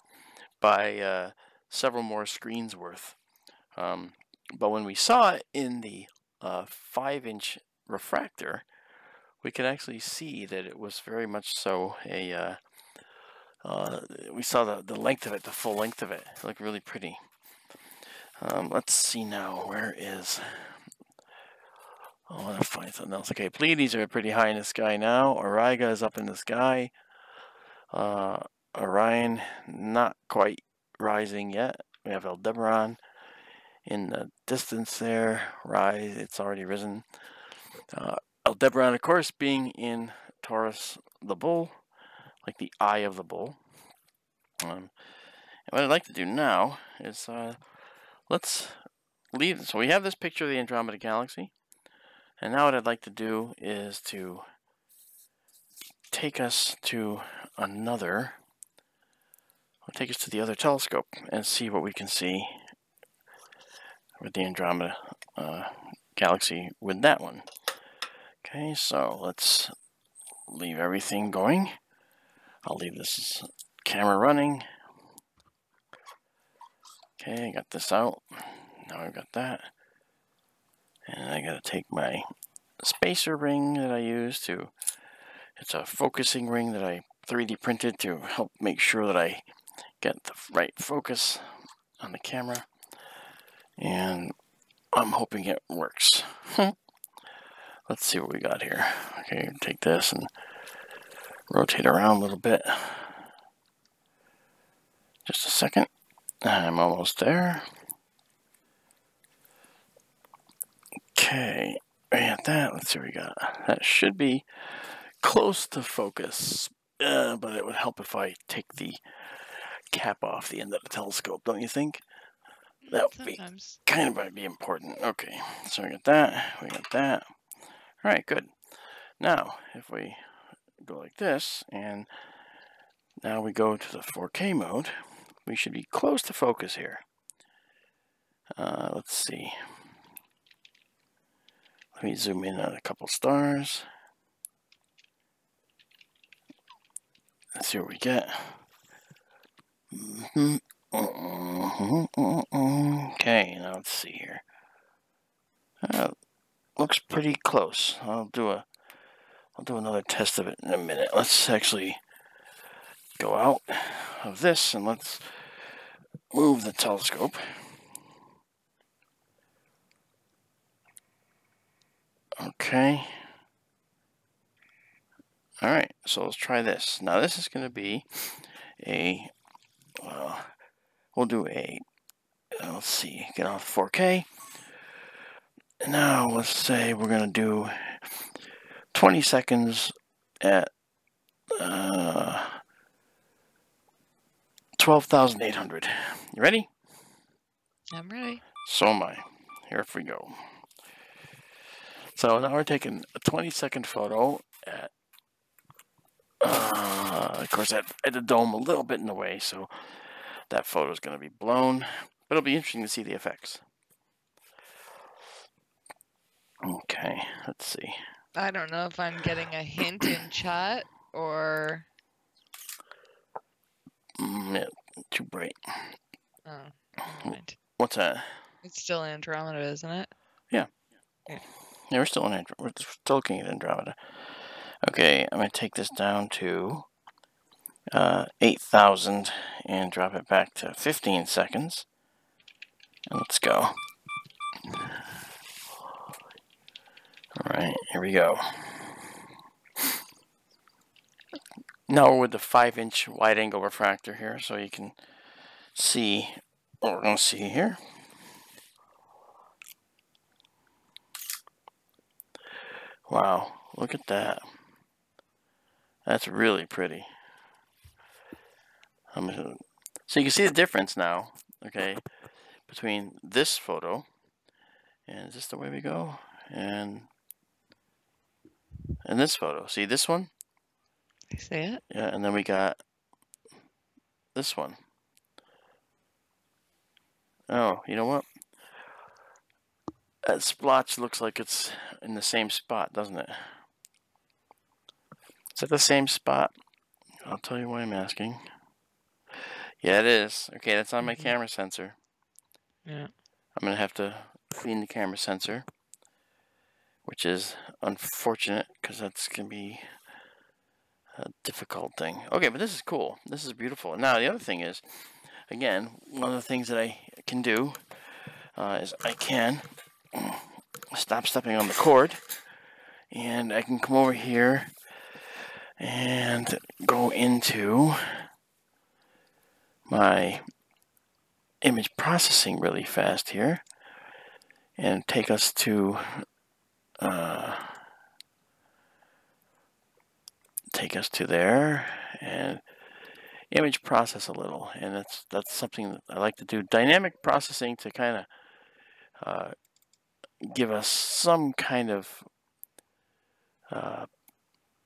by several more screens worth. But when we saw it in the 5-inch refractor, we could actually see that it was very much so a... we saw the length of it, the full length of it. It looked really pretty. Let's see now. Where is... I want to find something else. Okay, Pleiades are pretty high in the sky now. Auriga is up in the sky. Orion, not quite rising yet. We have Aldebaran in the distance there. Rise, it's already risen. Aldebaran, of course, being in Taurus the Bull, like the eye of the bull. And what I'd like to do now is let's leave. So we have this picture of the Andromeda Galaxy. And now what I'd like to do is to take us to the other telescope and see what we can see with the Andromeda Galaxy with that one. Okay, so let's leave everything going. I'll leave this camera running. Okay, I got this out. Now I've got that. And I gotta take my spacer ring that I use it's a focusing ring that I 3D printed to help make sure that I get the right focus on the camera. And I'm hoping it works. Let's see what we got here. Okay, take this and rotate around a little bit. Just a second. I'm almost there. Okay, we got that. Let's see what we got. That should be close to focus, but it would help if I take the cap off the end of the telescope, don't you think? That would be kind of might be important. Okay, so we got that. We got that. All right, good. Now, if we go like this, and now we go to the 4K mode, we should be close to focus here. Let's see. Let me zoom in on a couple stars. Let's see what we get. Okay, now let's see here. Looks pretty close. I'll do another test of it in a minute. Let's actually go out of this and let's move the telescope. Okay. Alright, so let's try this. Now this is going to be we'll do let's see, get off 4K. Now let's say we're going to do 20 seconds at 12,800. You ready? I'm ready. So am I. Here we go. So now we're taking a 20-second photo at, of course, at the dome a little bit in the way, so that photo is going to be blown, but it'll be interesting to see the effects. Okay, let's see. I don't know if I'm getting a hint in chat or... Yeah, too bright. Oh, never mind. What's that? It's still Andromeda, isn't it? Yeah. Yeah. Yeah, we're still still looking at Andromeda. Okay, I'm going to take this down to 8,000 and drop it back to 15 seconds. And let's go. Alright, here we go. Now we're with the 5-inch wide angle refractor here, so you can see what we're going to see here. Wow, look at that. That's really pretty. So you can see the difference now, okay, between this photo, and is this the way we go? And this photo. See this one? I see it. Yeah, and then we got this one. Oh, you know what? That splotch looks like it's in the same spot, doesn't it? Is that the same spot? I'll tell you why I'm asking. Yeah, it is. Okay, that's on my camera sensor. Yeah. I'm going to have to clean the camera sensor, which is unfortunate because that's going to be a difficult thing. Okay, but this is cool. This is beautiful. Now, the other thing is, again, one of the things that I can do is I can stop stepping on the cord, and I can come over here and go into my image processing really fast here and take us to there and image process a little, and that's something that I like to do. Dynamic processing to kind of give us some kind of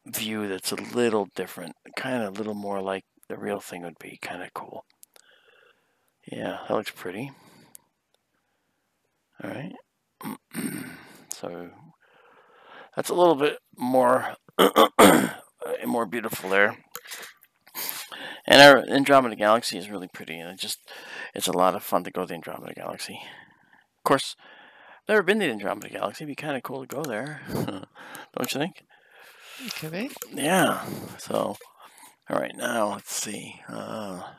view that's a little different, kind of a little more like the real thing would be. Kind of cool. Yeah, that looks pretty. All right. So that's a little bit more more beautiful there. And our Andromeda Galaxy is really pretty, and it's a lot of fun to go to the Andromeda Galaxy. Of course, I've never been to the Andromeda Galaxy. It'd be kind of cool to go there, don't you think? It could be. Yeah. So, all right, now let's see. How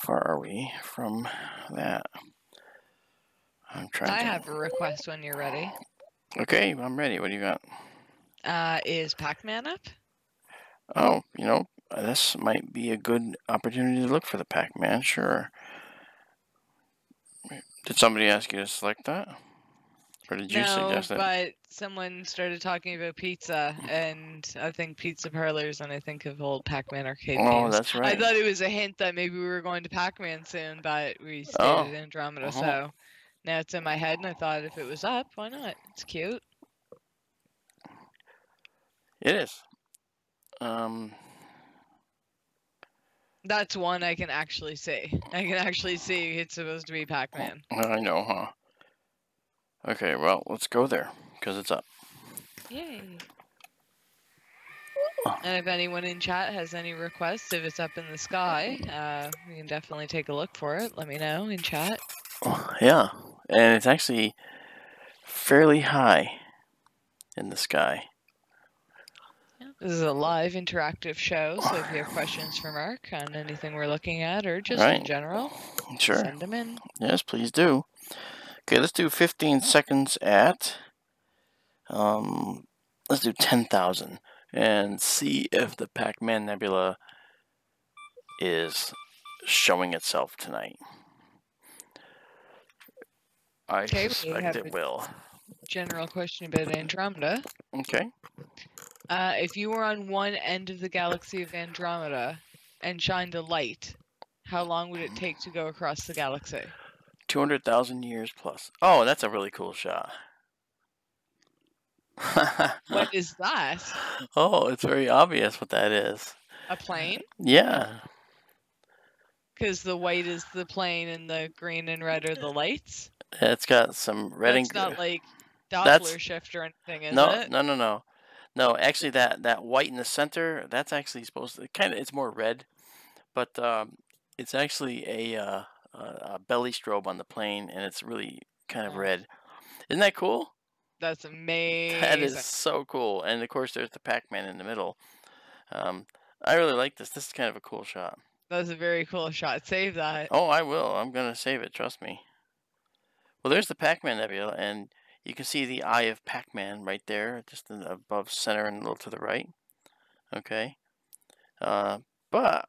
far are we from that? I'm trying. I have a request when you're ready. Okay, I'm ready. What do you got? Is Pac-Man up? Oh, you know, this might be a good opportunity to look for the Pac-Man. Sure. Did somebody ask you to select that? Or did you suggest it? No, but someone started talking about pizza, and I think pizza parlors, and I think of old Pac-Man arcade games. Oh, that's right. I thought it was a hint that maybe we were going to Pac-Man soon, but we stayed at Andromeda, so now it's in my head, and I thought if it was up, why not? It's cute. It is. That's one I can actually see. I can actually see it's supposed to be Pac-Man. I know, huh? Okay, well, let's go there, because it's up. Yay. And if anyone in chat has any requests, if it's up in the sky, we can definitely take a look for it. Let me know in chat. Yeah, and it's actually fairly high in the sky. This is a live interactive show, so if you have questions for Mark on anything we're looking at or just in general, send them in. Yes, please do. Okay, let's do 15 seconds at, let's do 10,000 and see if the Pac-Man Nebula is showing itself tonight. I suspect it will. General question about Andromeda. Okay. If you were on one end of the galaxy of Andromeda and shined a light, how long would it take to go across the galaxy? 200,000 years plus. Oh, that's a really cool shot. What is that? Oh, it's very obvious what that is. A plane? Yeah. Because the white is the plane and the green and red are the lights? It's got some red and green. That's not like Doppler shift or anything, is it? No. No, actually that white in the center, that's actually supposed to it's more red, but it's actually a belly strobe on the plane, and it's really kind of red. Isn't that cool? That's amazing. That is so cool. And of course there's the Pac-Man in the middle. I really like this. This is kind of a cool shot. That was a very cool shot. Save that. Oh, I will. I'm going to save it. Trust me. Well, there's the Pac-Man Nebula, and you can see the eye of Pac-Man right there, just above center and a little to the right. Okay. But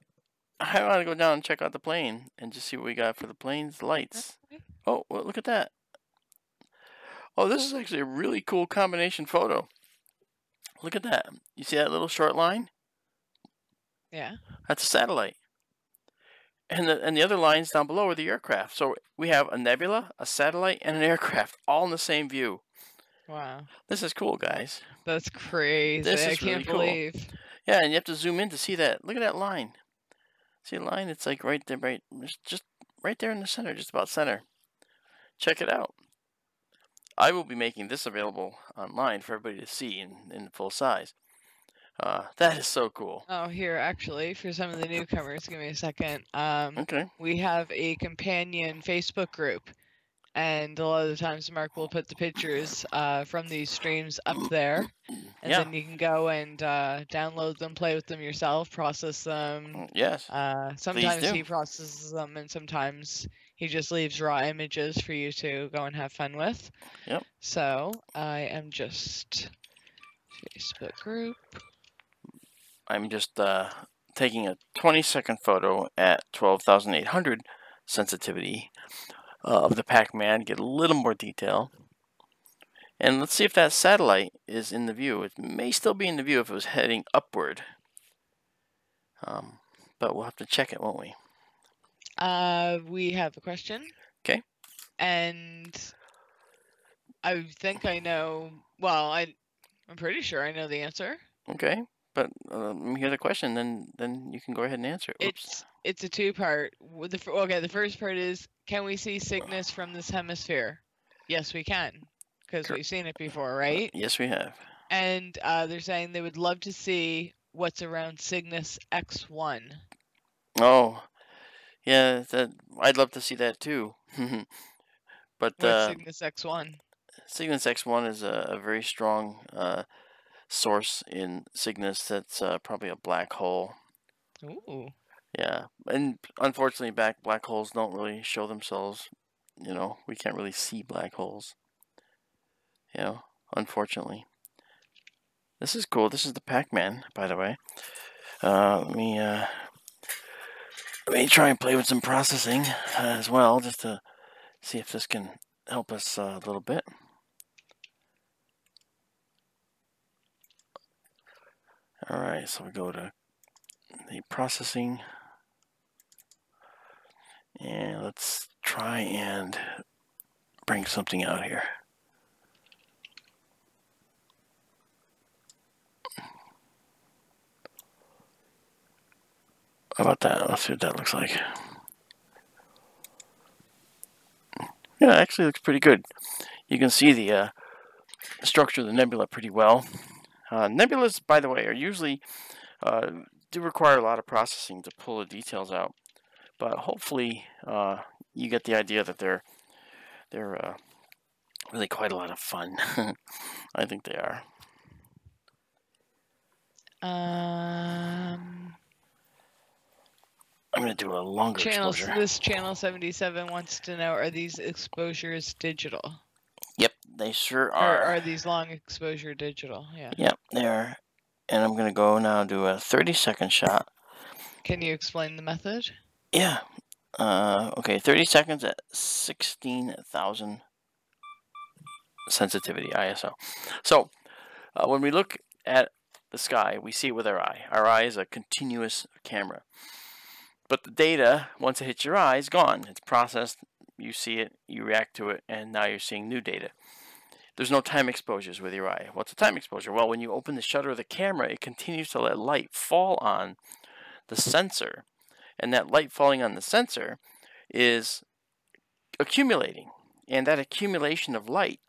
I want to go down and check out the plane and just see what we got for the plane's lights. Oh, well, look at that. Oh, this is actually a really cool combination photo. Look at that. You see that little short line? Yeah. That's a satellite. And the other lines down below are the aircraft. So we have a nebula, a satellite, and an aircraft all in the same view. Wow. This is cool, guys. That's crazy. This I is really can't cool. believe. Yeah, and you have to zoom in to see that. Look at that line. See the line? It's like right there, just right there in the center, just about center. Check it out. I will be making this available online for everybody to see in full size. That is so cool. Oh, here, actually, for some of the newcomers, give me a second. Okay. We have a companion Facebook group, and a lot of the times Mark will put the pictures from these streams up there, and Yeah. then you can go and download them, play with them yourself, process them. Yes. Sometimes do. he processes them, and sometimes he just leaves raw images for you to go and have fun with. Yep. So I am just Facebook group. I'm just taking a 20-second photo at 12,800 sensitivity of the Pac-Man, get a little more detail. And let's see if that satellite is in the view. It may still be in the view if it was heading upward. But we'll have to check it, won't we? We have a question. Okay. And I think I know. Well, I'm pretty sure I know the answer. Okay. But let me hear the question, then you can go ahead and answer it. Oops. It's a two-part. Okay, the first part is, can we see Cygnus from this hemisphere? Yes, we can, because we've seen it before, right? Yes, we have. And they're saying they would love to see what's around Cygnus X1. Oh, yeah, I'd love to see that too. But what's Cygnus X1? Cygnus X1 is a very strong source in Cygnus that's probably a black hole. Ooh. Yeah, and unfortunately, black holes don't really show themselves. You know, we can't really see black holes. You know, unfortunately. This is cool. This is the Pac-Man, by the way. Let me try and play with some processing as well, just to see if this can help us a little bit. Alright, so we go to the processing, and let's try and bring something out here. How about that? Let's see what that looks like. Yeah, it actually looks pretty good. You can see the structure of the nebula pretty well. Nebulas, by the way, are usually do require a lot of processing to pull the details out, but hopefully you get the idea that they're really quite a lot of fun. I think they are. I'm going to do a longer exposure. This channel 77 wants to know, are these exposures digital? Yep, they sure are. Or are these long exposure digital? Yeah. Yep, they are. And I'm going to go now do a 30-second shot. Can you explain the method? Yeah. Okay, 30 seconds at 16,000 sensitivity ISO. So when we look at the sky, we see it with our eye. Our eye is a continuous camera. But the data, once it hits your eye, is gone. It's processed, you see it, you react to it, and now you're seeing new data. There's no time exposures with your eye. What's a time exposure? Well, when you open the shutter of the camera, it continues to let light fall on the sensor. And that light falling on the sensor is accumulating. And that accumulation of light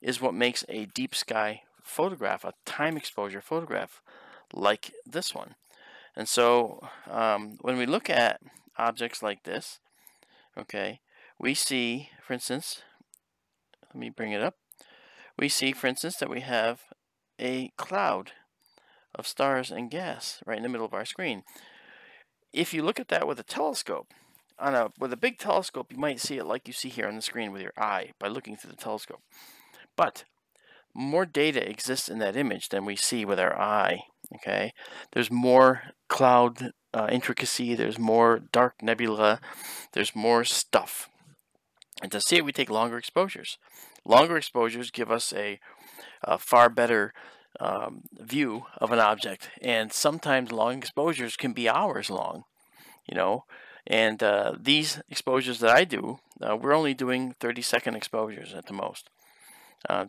is what makes a deep sky photograph, a time exposure photograph, like this one. And so when we look at objects like this, okay, we see, for instance, let me bring it up. We see, for instance, that we have a cloud of stars and gas right in the middle of our screen. If you look at that with a telescope, with a big telescope, you might see it like you see here on the screen with your eye by looking through the telescope. But more data exists in that image than we see with our eye. Okay, there's more cloud intricacy, there's more dark nebula, there's more stuff. And to see it, we take longer exposures. Longer exposures give us a far better view of an object, and sometimes long exposures can be hours long, you know. And these exposures that I do, we're only doing 30-second exposures at the most.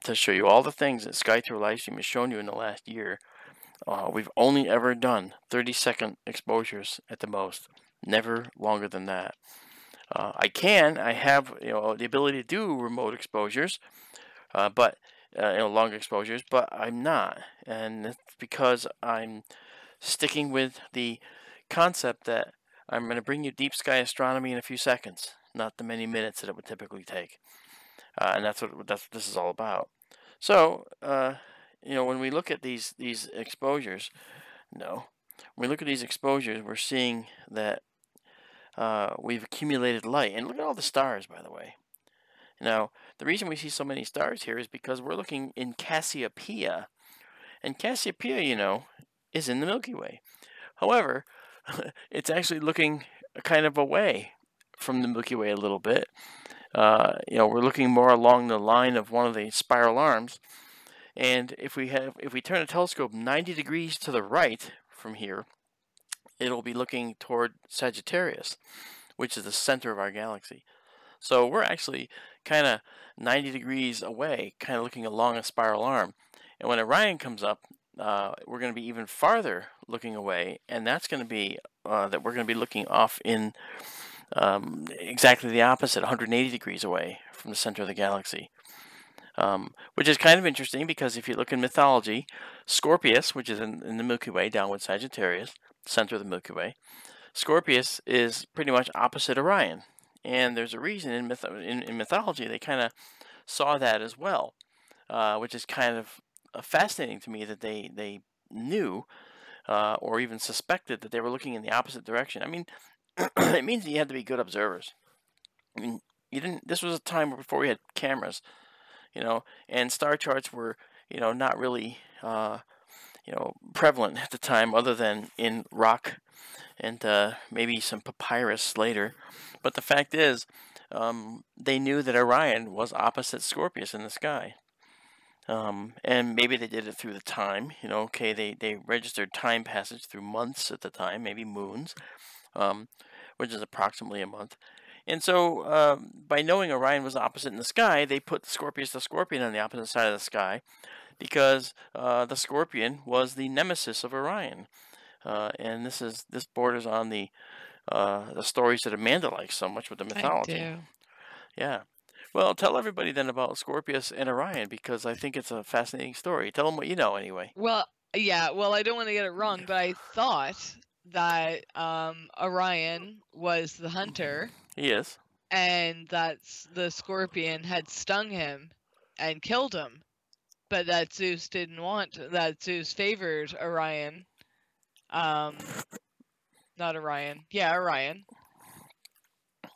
To show you all the things that SkyTour LiveStream has shown you in the last year, we've only ever done 30-second exposures at the most, never longer than that. I have the ability to do remote exposures, but longer exposures, but I'm not, and it's because I'm sticking with the concept that I'm going to bring you deep sky astronomy in a few seconds, not the many minutes that it would typically take. And that's what this is all about. So, when we look at these exposures, when we look at these exposures, we're seeing that we've accumulated light. And look at all the stars, by the way. Now, the reason we see so many stars here is because we're looking in Cassiopeia. And Cassiopeia, is in the Milky Way. However, it's actually looking kind of away from the Milky Way a little bit. We're looking more along the line of one of the spiral arms, and if we turn a telescope 90 degrees to the right from here, it'll be looking toward Sagittarius, which is the center of our galaxy. So we're actually kind of 90 degrees away, kind of looking along a spiral arm. And when Orion comes up, we're going to be even farther looking away, and that's going to be that we're going to be looking off in exactly the opposite, 180 degrees away from the center of the galaxy. Which is kind of interesting because if you look in mythology, Scorpius, which is in the Milky Way, down with Sagittarius, center of the Milky Way, Scorpius is pretty much opposite Orion. And there's a reason in mythology they kind of saw that as well, which is kind of fascinating to me that they knew or even suspected that they were looking in the opposite direction. I mean, it means that you had to be good observers. I mean, this was a time before we had cameras, and star charts were, not really, prevalent at the time, other than in rock and maybe some papyrus later. But the fact is, they knew that Orion was opposite Scorpius in the sky. And maybe they did it through the time, they registered time passage through months at the time, maybe moons, which is approximately a month. And so, by knowing Orion was opposite in the sky, they put the Scorpion on the opposite side of the sky, because the Scorpion was the nemesis of Orion. And this borders on the stories that Amanda likes so much with the mythology. I do. Yeah. Well, tell everybody then about Scorpius and Orion, because I think it's a fascinating story. Tell them what you know, anyway. Well, yeah. Well, I don't want to get it wrong, but I thought that Orion was the hunter. He is. And that the Scorpion had stung him and killed him, but that Zeus didn't want that. Zeus favored Orion. Not Orion. Yeah, Orion.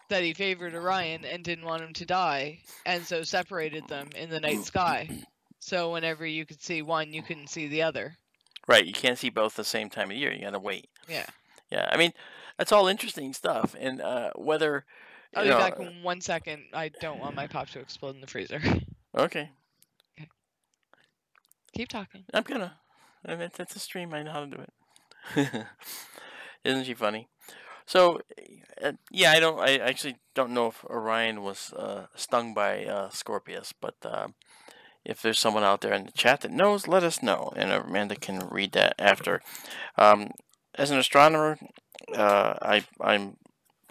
That he favored Orion and didn't want him to die, and so separated them in the night sky. So whenever you could see one, you couldn't see the other. Right, you can't see both the same time of year. You gotta wait. Yeah. Yeah, I mean, that's all interesting stuff, and whether. I'll be back in 1 second. I don't want my pop to explode in the freezer. Okay. Keep talking. I'm gonna. That's a stream. I know how to do it. Isn't she funny? So, yeah, I actually don't know if Orion was stung by Scorpius, but if there's someone out there in the chat that knows, let us know, and Amanda can read that after. As an astronomer, I'm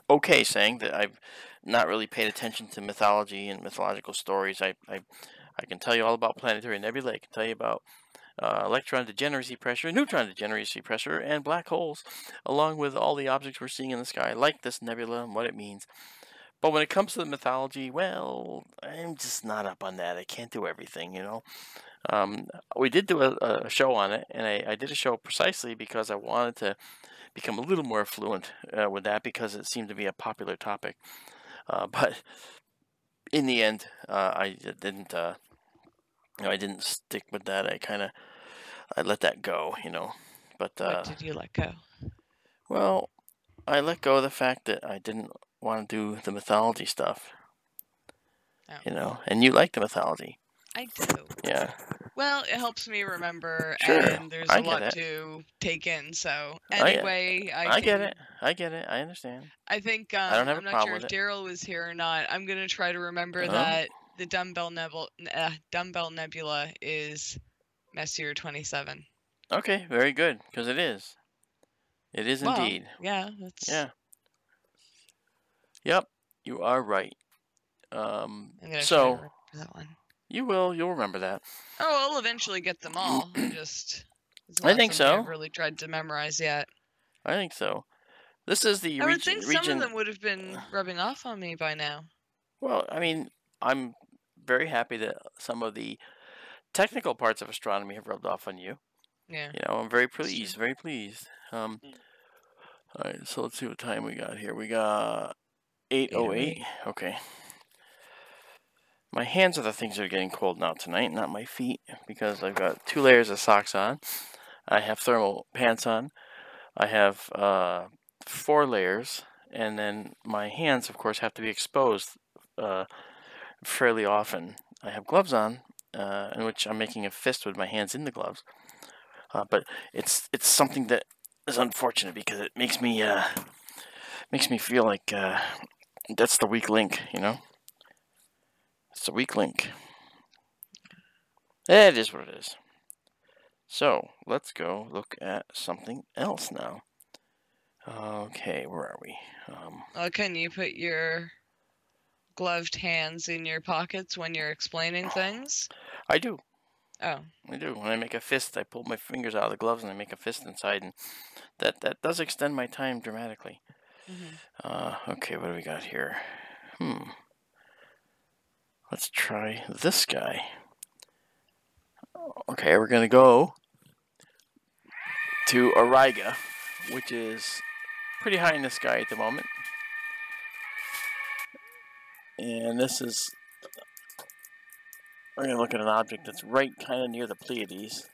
okay saying that I've not really paid attention to mythology and mythological stories. I can tell you all about planetary nebulae. I can tell you about electron degeneracy pressure, neutron degeneracy pressure, and black holes, along with all the objects we're seeing in the sky, like this nebula and what it means. But when it comes to the mythology, well, I'm just not up on that. I can't do everything, We did do a show on it, and I did a show precisely because I wanted to become a little more fluent with that because it seemed to be a popular topic. But in the end, I didn't. I didn't stick with that. I let that go. But What did you let go? well, I let go of the fact that I didn't want to do the mythology stuff. Oh. And you like the mythology. I do. Yeah. Well, it helps me remember, Sure, and there's I a get lot it. to take in. So I anyway, get it. I get it. I understand. I think I don't have a I'm not problem sure with if it. Daryl was here or not. I'm gonna try to remember Oh, that the Dumbbell Nebula is Messier 27. okay, very good, because it is. It is Well, indeed. yeah, that's. Yeah. Yep, you are right. I'm gonna try to So remember that one. you'll remember that. Oh, I'll eventually get them all. It's I not think something I've so. really tried to memorize yet. I think so. This is the I would think some of region. them would have been rubbing off on me by now. Well, I mean, I'm very happy that some of the technical parts of astronomy have rubbed off on you. Yeah. I'm very pleased. Very pleased. All right, so let's see what time we got here. We got 8:08. Okay. My hands are the things that are getting cold now tonight, not my feet, because I've got 2 layers of socks on. I have thermal pants on. I have 4 layers, and then my hands, of course, have to be exposed fairly often. I have gloves on, in which I'm making a fist with my hands in the gloves. But it's something that is unfortunate because it makes me feel like that's the weak link, It's the weak link. It is what it is. So let's go look at something else now. Okay, where are we? Can you put your gloved hands in your pockets when you're explaining things? I do. Oh. I do. When I make a fist, I pull my fingers out of the gloves and I make a fist inside, and that does extend my time dramatically. Okay, what do we got here? Let's try this guy. Okay, we're gonna go to Auriga, which is pretty high in the sky at the moment. And we're going to look at an object that's right kind of near the Pleiades.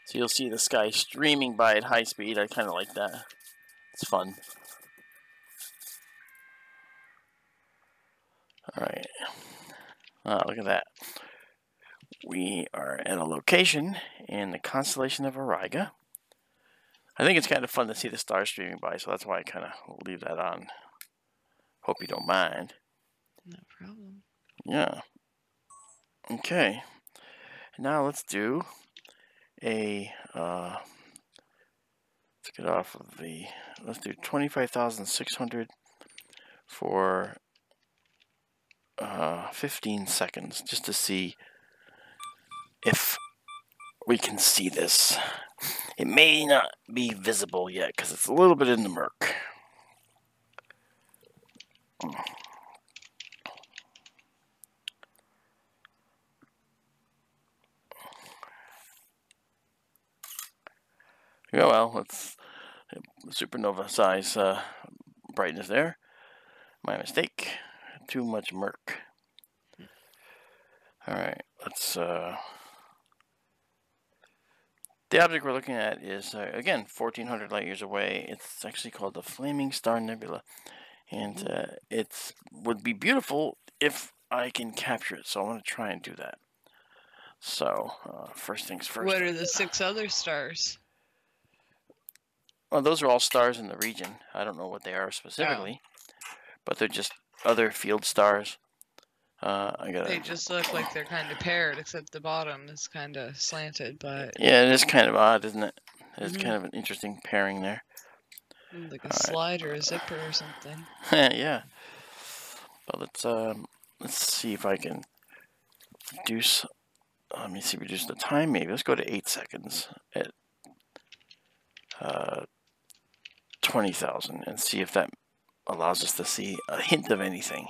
So you'll see the sky streaming by at high speed. I kind of like that. It's fun. Alright. Look at that. We are at a location in the constellation of Auriga. I think it's kind of fun to see the stars streaming by, so that's why I kind of leave that on. Hope you don't mind. No problem. Yeah. Okay. Now let's do a let's get off of the, let's do 25,600 for 15 seconds just to see if we can see this. It may not be visible yet because it's a little bit in the murk. Yeah, well, it's supernova size brightness there. My mistake. Too much murk. Alright, let's the object we're looking at is again 1400 light years away. It's actually called the Flaming Star Nebula, and it would be beautiful if I can capture it, so I'm going to try and do that. So first things first. What are the 6 other stars? Well, those are all stars in the region. I don't know what they are specifically, but they're just other field stars. They just look like they're kind of paired, except the bottom is kind of slanted, but... Yeah, it is kind of odd, isn't it? It's kind of an interesting pairing there. Like a slide or a zipper or something. Yeah. But let's see if I can reduce... Let me see, reduce the time maybe. Let's go to 8 seconds at 20,000 and see if that allows us to see a hint of anything.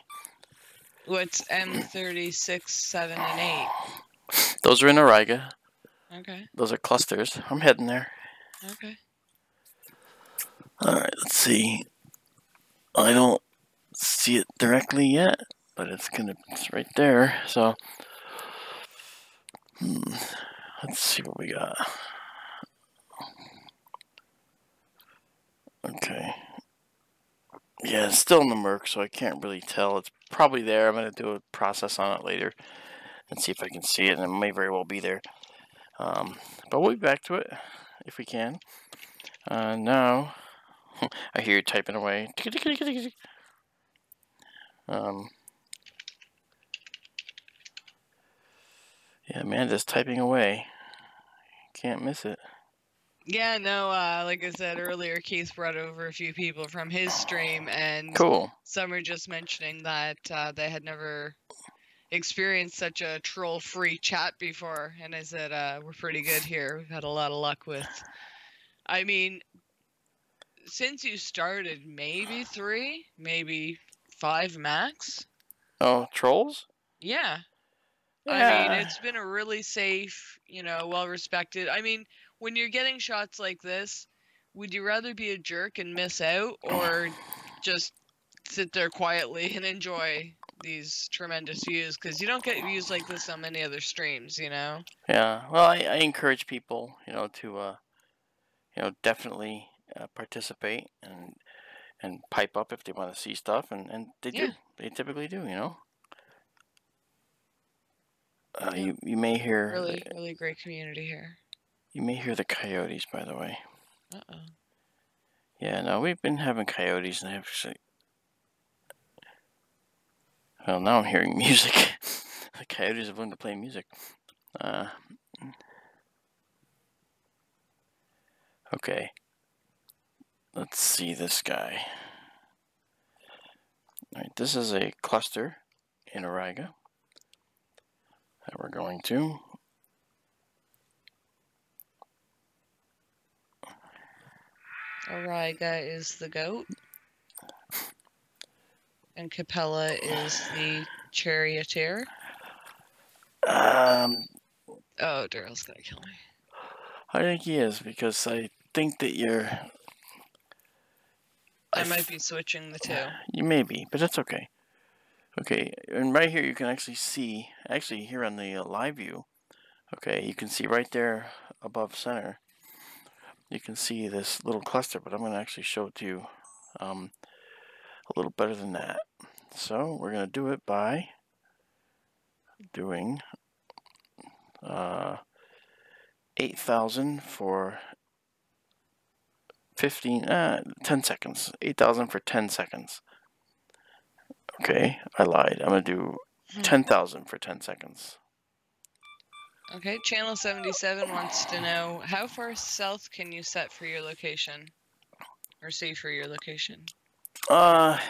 What's M36, 7, and 8? Those are in Auriga. Okay. Those are clusters. I'm heading there. Okay. Alright, let's see. I don't see it directly yet, but it's right there. So let's see what we got. Okay. Yeah, it's still in the murk, so I can't really tell. It's probably there. I'm going to do a process on it later and see if I can see it, and it may very well be there. But we'll be back to it if we can. Now, I hear you typing away. Yeah, Amanda's typing away. Can't miss it. Yeah, no, like I said earlier, Keith brought over a few people from his stream, and Cool. some were just mentioning that they had never experienced such a troll-free chat before, and I said, we're pretty good here. We've had a lot of luck with, I mean, since you started, maybe 3, maybe 5 max? Oh, trolls? Yeah. Yeah. I mean, it's been a really safe, well-respected. I mean, when you're getting shots like this, would you rather be a jerk and miss out, or just sit there quietly and enjoy these tremendous views? Because you don't get views like this on many other streams, Yeah. Well, I encourage people, to, definitely participate and pipe up if they want to see stuff, and they do. They typically do, You may hear really great community here. You may hear the coyotes, by the way. Uh-oh. Yeah, no, we've been having coyotes, and well, now I'm hearing music. The coyotes have learned to play music. Okay. Let's see this guy. Alright, this is a cluster in Auriga that we're going to. Auriga is the goat, and Capella is the charioteer. Oh, Daryl's gonna kill me. I think he is, because I think that I might be switching the two. You may be, but that's okay. Okay, and right here you can actually see, here on the live view, okay, you can see right there above center, you can see this little cluster, but I'm going to actually show it to you a little better than that. So we're going to do it by doing 8,000 for 10 seconds. 8,000 for 10 seconds. Okay, I lied. I'm going to do 10,000 for 10 seconds. Okay, Channel 77 wants to know, how far south can you set for your location? Or see for your location? Well,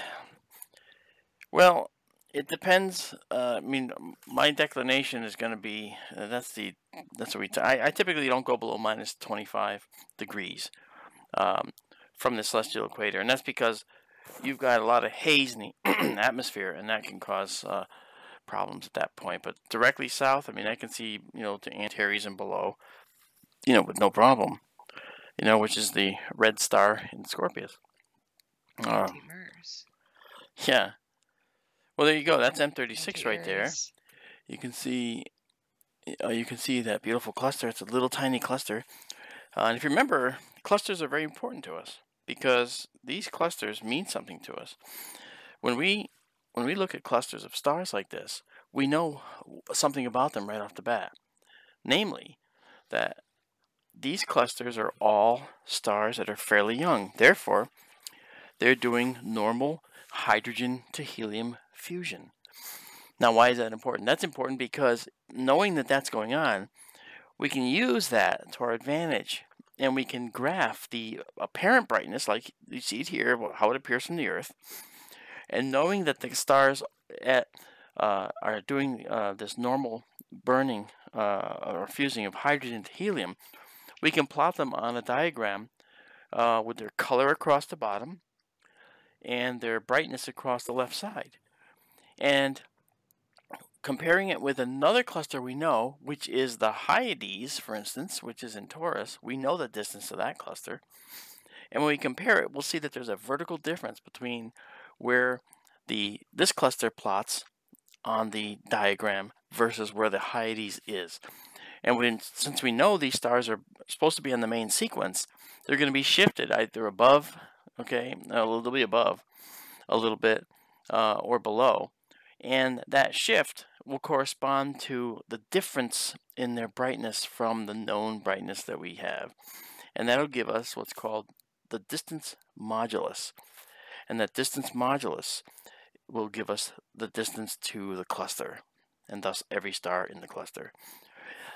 it depends. I mean, my declination is going to be, that's what I typically don't go below minus 25 degrees from the celestial equator. And that's because you've got a lot of haze in the atmosphere, and that can cause problems at that point. But directly south, I mean, I can see, to Antares and below, with no problem, which is the red star in Scorpius. Anti-Mers. Yeah. Well, there you go. That's M36 right there. You can see that beautiful cluster. It's a little tiny cluster. And if you remember, clusters are very important to us because these clusters mean something to us. When we look at clusters of stars like this, we know something about them right off the bat. Namely, that these clusters are all stars that are fairly young. Therefore, they're doing normal hydrogen to helium fusion. Now, why is that important? That's important because knowing that that's going on, we can use that to our advantage, and we can graph the apparent brightness, like you see it here, how it appears from the Earth. And knowing that the stars are doing this normal burning or fusing of hydrogen to helium, we can plot them on a diagram with their color across the bottom and their brightness across the left side. And comparing it with another cluster we know, which is the Hyades, for instance, which is in Taurus, we know the distance to that cluster. And when we compare it, we'll see that there's a vertical difference between where this cluster plots on the diagram versus where the Hyades is. And since we know these stars are supposed to be on the main sequence, they're going to be shifted either above, okay, they'll be above a little bit, or below. And that shift will correspond to the difference in their brightness from the known brightness that we have. And that'll give us what's called the distance modulus. And that distance modulus will give us the distance to the cluster, and thus every star in the cluster.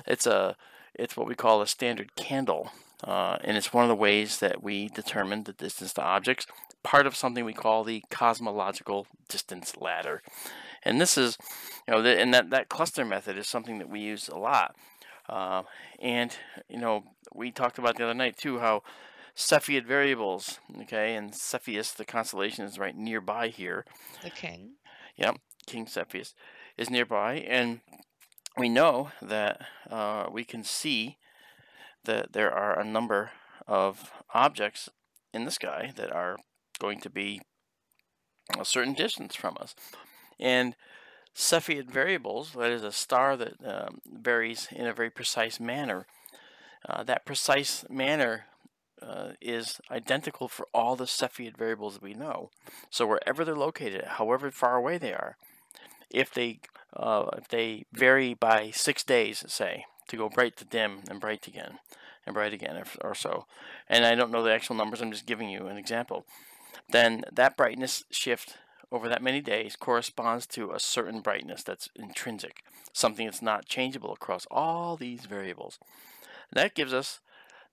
It's what we call a standard candle, and it's one of the ways that we determine the distance to objects, part of something we call the cosmological distance ladder. And this is, and that cluster method is something that we use a lot. And we talked about the other night too how Cepheid variables, okay, and Cepheus, the constellation, is right nearby here. The king. Yep, King Cepheus is nearby, and we know that we can see that there are a number of objects in the sky that are going to be a certain distance from us. And Cepheid variables, that is a star that varies in a very precise manner. That precise manner is identical for all the Cepheid variables that we know. So wherever they're located, however far away they are, if they vary by 6 days, say, to go bright to dim and bright again or so, and I don't know the actual numbers, I'm just giving you an example, then that brightness shift over that many days corresponds to a certain brightness that's intrinsic, something that's not changeable across all these variables. And that gives us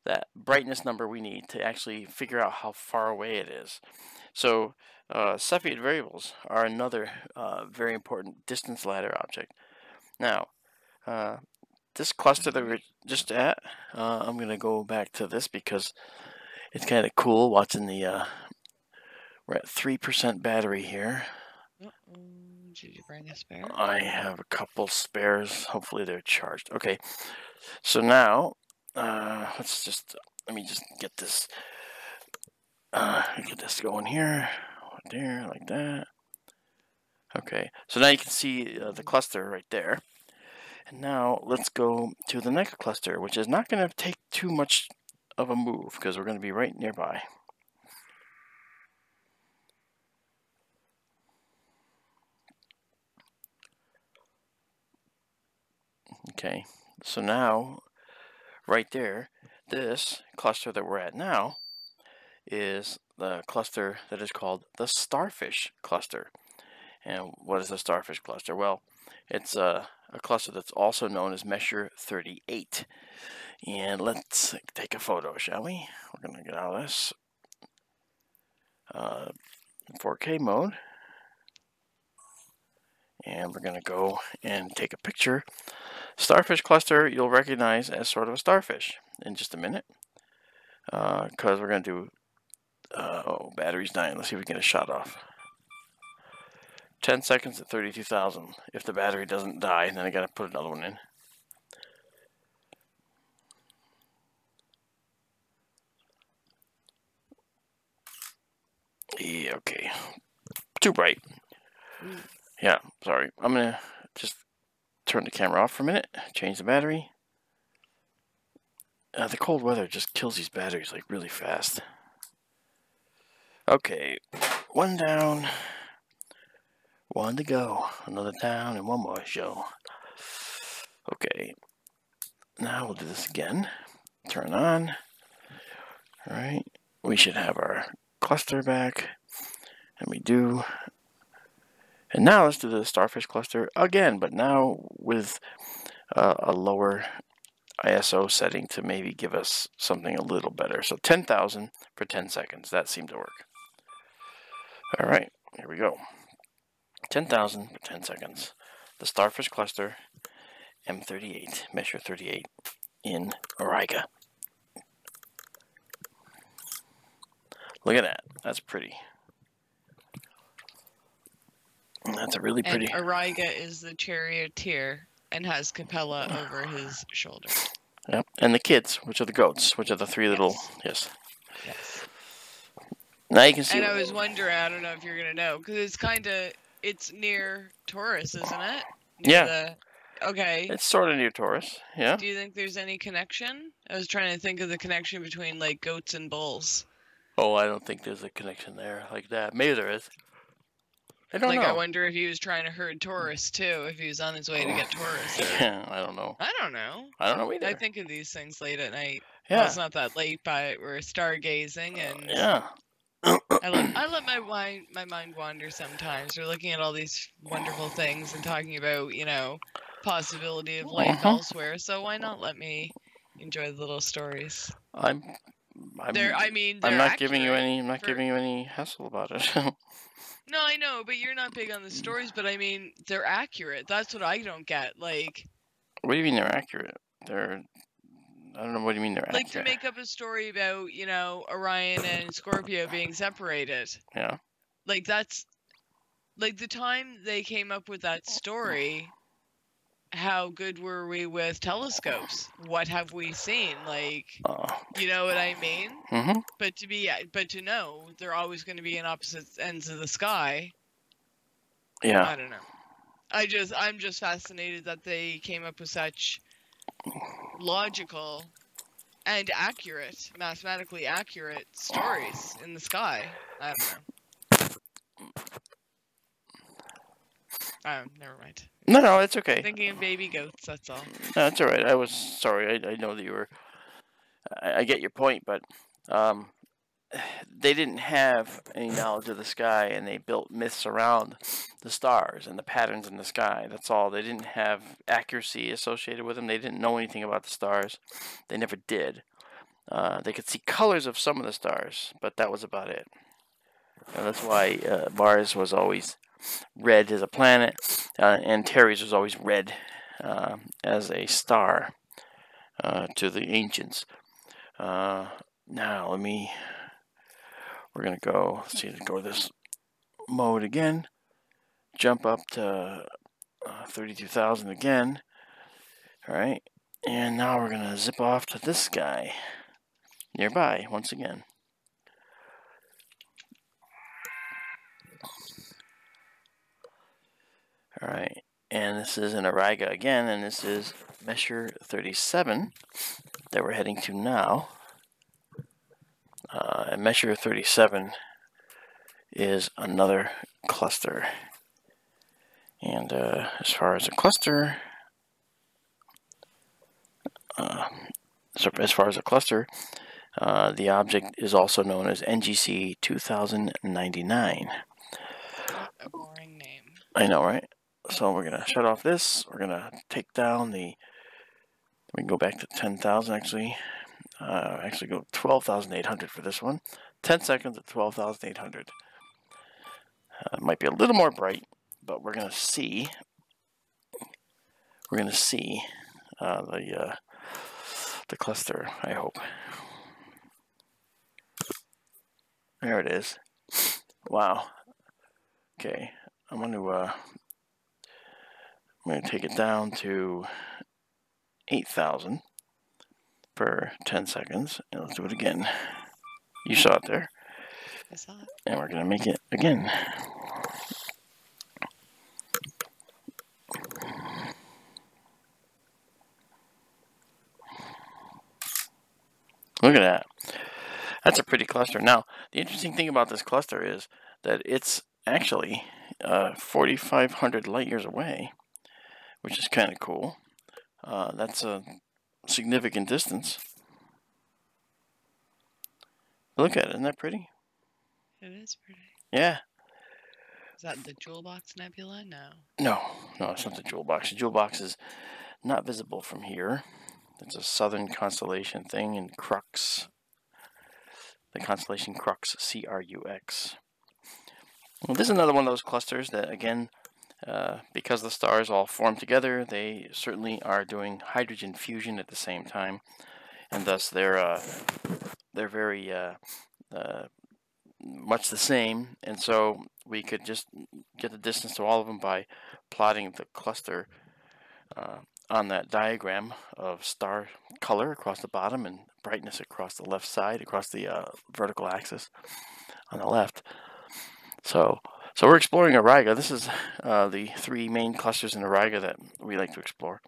that brightness number we need to actually figure out how far away it is. So Cepheid variables are another very important distance ladder object. Now, this cluster that we're just at, I'm going to go back to this because it's kind of cool watching the, we're at 3% battery here. Did you bring a spare? I have a couple spares. Hopefully they're charged. Okay, so now, let me just get this going here, there, like that. Okay, so now you can see the cluster right there. And now let's go to the next cluster, which is not going to take too much of a move because we're going to be right nearby. Okay, so now, right there, this cluster that we're at now is the cluster that is called the starfish cluster. And what is a starfish cluster? Well, it's a cluster that's also known as Messier 38. And let's take a photo, shall we? We're going to get out of this 4K mode. And we're going to go and take a picture. Starfish cluster you'll recognize as sort of a starfish in just a minute. Because we're going to do... oh, battery's dying. Let's see if we can get a shot off. 10 seconds at 32,000. If the battery doesn't die, then I got to put another one in. Yeah, okay. Too bright. Yeah, sorry. I'm going to just turn the camera off for a minute. Change the battery. The cold weather just kills these batteries like really fast. Okay, one down. One to go. Another down and one more show. Okay. Now we'll do this again. Turn on. Alright. We should have our cluster back. And we do. And now let's do the starfish cluster again, but now with a lower ISO setting to maybe give us something a little better. So 10,000 for 10 seconds. That seemed to work. Alright, here we go. 10,000 for 10 seconds. The starfish cluster M38, Messier 38 in Auriga. Look at that. That's pretty. That's a really pretty. And Auriga is the charioteer and has Capella over his shoulder. Yep, and the kids, which are the goats, which are the three little. Yes. Yes. Now you can see. And I was wondering, I don't know if you're gonna know, because it's near Taurus, isn't it? Near okay. It's sort of near Taurus. Yeah. Do you think there's any connection? I was trying to think of the connection between like goats and bulls. Oh, I don't think there's a connection there like that. Maybe there is. I don't know. I wonder if he was trying to herd Taurus too, if he was on his way to get Taurus. Or... I don't know. I don't know. I don't know either. I think of these things late at night. Yeah. Well, it's not that late, but we're stargazing and yeah. I let my mind wander sometimes. We're looking at all these wonderful things and talking about, possibility of life elsewhere. So why not let me enjoy the little stories? I'm not giving you any hassle about it. No, I know, but you're not big on the stories. But I mean, they're accurate. That's what I don't get. Like, what do you mean they're accurate? I don't know what do you mean they're accurate. Like to make up a story about, Orion and Scorpio being separated. Yeah. Like that's like the time they came up with that story. How good were we with telescopes? What have we seen? Like, you know what I mean? Mm-hmm. But to know they're always going to be in opposite ends of the sky. Yeah. I don't know. I'm just fascinated that they came up with such logical and accurate, mathematically accurate stories in the sky. I don't know. Never mind. No, it's okay. Thinking of baby goats, that's all. No, it's all right. I was sorry. I know that you were. I get your point, but they didn't have any knowledge of the sky, and they built myths around the stars and the patterns in the sky. That's all. They didn't have accuracy associated with them. They didn't know anything about the stars. They never did. They could see colors of some of the stars, but that was about it. And that's why Mars was always red as a planet, and Teres was always red as a star to the ancients. Now we're gonna go. Let's see, go this mode again. Jump up to 32,000 again. All right, and now we're gonna zip off to this guy nearby once again. All right, and this is an Auriga again, and this is Messier 37 that we're heading to now. And Messier 37 is another cluster. And as far as a cluster, the object is also known as NGC 2099. A boring name. I know, right? So we're going to shut off this. We're going to take down we can go back to 10,000 actually. Actually go 12,800 for this one. 10 seconds at 12,800. It might be a little more bright, but we're going to see. We're going to see the cluster, I hope. There it is. Wow. Okay, I'm going to take it down to 8,000 for 10 seconds. And let's do it again. You saw it there. I saw it. And we're going to make it again. Look at that. That's a pretty cluster. Now, the interesting thing about this cluster is that it's actually 4,500 light years away, which is kind of cool. That's a significant distance. Look at it. Isn't that pretty? It is pretty. Yeah. Is that the Jewel Box Nebula? No, it's not the Jewel Box. The Jewel Box is not visible from here. It's a southern constellation thing in Crux. The constellation Crux, C-R-U-X. Well, this is another one of those clusters that, again, because the stars all form together, they certainly are doing hydrogen fusion at the same time, and thus they're very much the same, and so we could just get the distance to all of them by plotting the cluster on that diagram of star color across the bottom and brightness across the left side, across the vertical axis on the left. So we're exploring Auriga. This is the 3 main clusters in Auriga that we like to explore,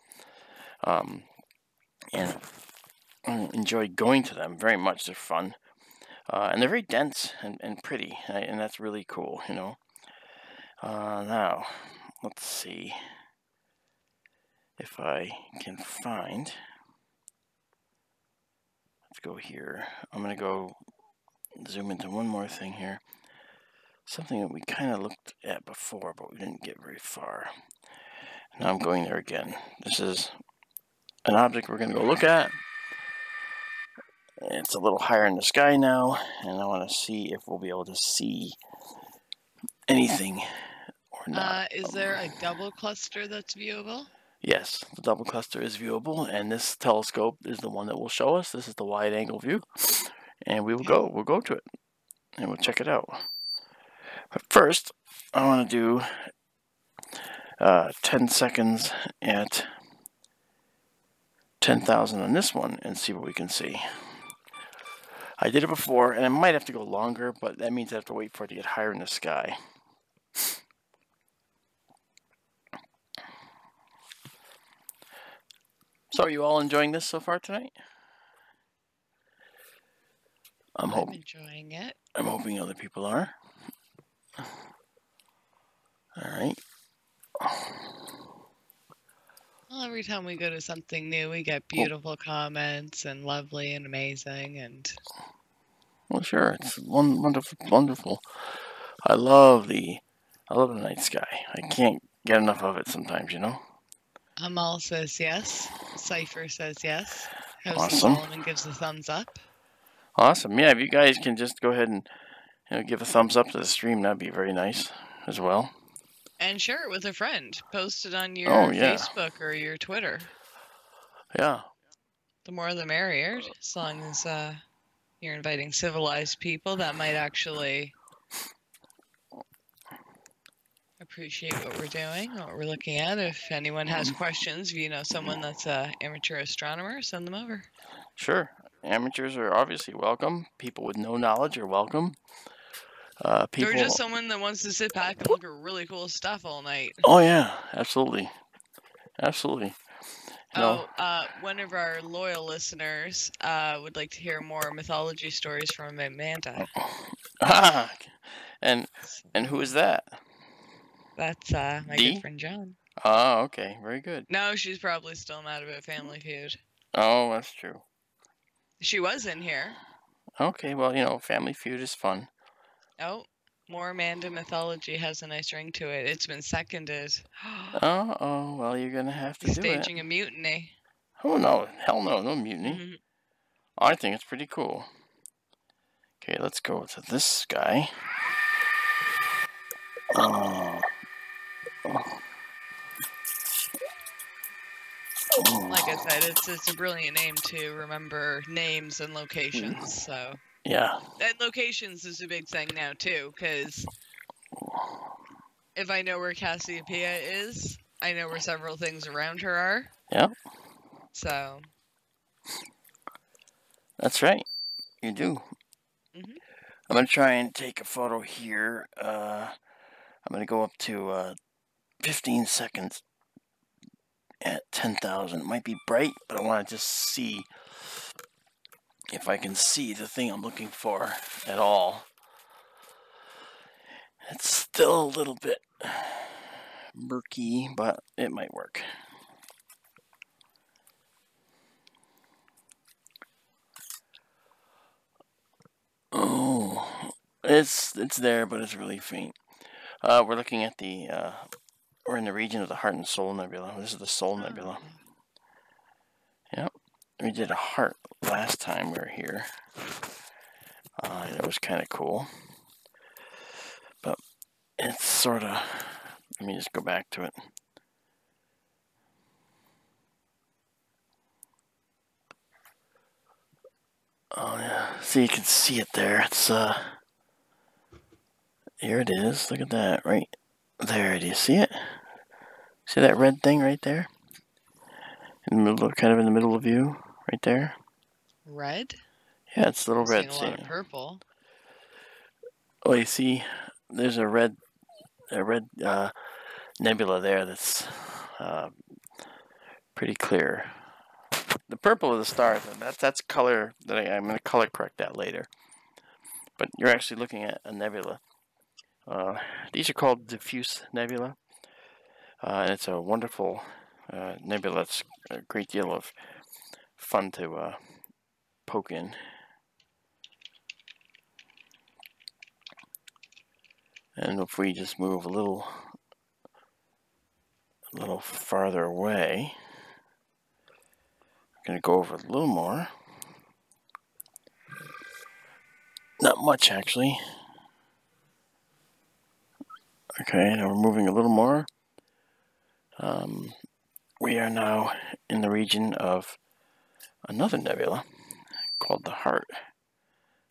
and enjoy going to them very much. They're fun, and they're very dense and pretty, and that's really cool, you know. Now, let's see if I can find. Let's go here. I'm going to go zoom into one more thing here. Something that we kind of looked at before, but we didn't get very far. Now I'm going there again. This is an object we're going to go look at. It's a little higher in the sky now, and I want to see if we'll be able to see anything or not. Is there a double cluster that's viewable? Yes, the double cluster is viewable, and this telescope is the one that will show us. This is the wide angle view, and we'll go to it, and we'll check it out. But first, I want to do 10 seconds at 10,000 on this one and see what we can see. I did it before, and I might have to go longer, but that means I have to wait for it to get higher in the sky. So are you all enjoying this so far tonight? I'm enjoying it. I'm hoping other people are. All right. Well, every time we go to something new, we get beautiful comments and lovely and amazing and. Well, sure, it's wonderful. I love the night sky. I can't get enough of it sometimes, you know. Amal says yes. Cypher says yes. House Awesome. Solomon gives a thumbs up. Awesome. Yeah, if you guys can just go ahead and give a thumbs up to the stream, that'd be very nice as well. And share it with a friend. Post it on your Facebook or your Twitter. Yeah. The more the merrier, as long as you're inviting civilized people that might actually appreciate what we're doing, what we're looking at. If anyone has questions, if you know someone that's an amateur astronomer, send them over. Sure. Amateurs are obviously welcome. People with no knowledge are welcome. Or just someone that wants to sit back and look at really cool stuff all night. Oh, yeah. Absolutely. Absolutely. One of our loyal listeners would like to hear more mythology stories from Amanda. And who is that? That's my good friend John. Oh, okay. Very good. No, she's probably still mad about Family Feud. Oh, that's true. She was in here. Okay, well, Family Feud is fun. Oh, more Amanda mythology has a nice ring to it. It's been seconded. Oh, well, you're going to have to do it. Staging a mutiny. Oh, no. Hell no. No mutiny. Mm-hmm. I think it's pretty cool. Okay, let's go to this guy. Like I said, it's a brilliant name to remember names and locations, so. Yeah. And locations is a big thing now, too, because if I know where Cassiopeia is, I know where several things around her are. Yeah. So. That's right. You do. Mm-hmm. I'm going to try and take a photo here. I'm going to go up to 15 seconds at 10,000. It might be bright, but I want to just see if I can see the thing I'm looking for at all. It's still a little bit murky, but it might work. Oh, it's there, but it's really faint. We're looking at we're in the region of the Heart and Soul Nebula. This is the Soul Nebula. Yep. We did a heart last time we were here. It was kind of cool. But it's sort of... Let me just go back to it. Oh, yeah. See, you can see it there. It's Here it is. Look at that right there. Do you see it? See that red thing right there? In the middle, kind of in the middle of view, right there. Red? Yeah, it's little I'm red. seeing a lot of purple. Oh, you see, there's a red nebula there that's pretty clear. The purple of the stars, that's color that I'm going to color correct that later. But you're actually looking at a nebula. These are called diffuse nebula, and it's a wonderful nebula. It's a great deal of fun to poke in. And if we just move a little farther away, I'm going to go over a little more. Not much, actually. Okay, now we're moving a little more. We are now in the region of another nebula called the Heart.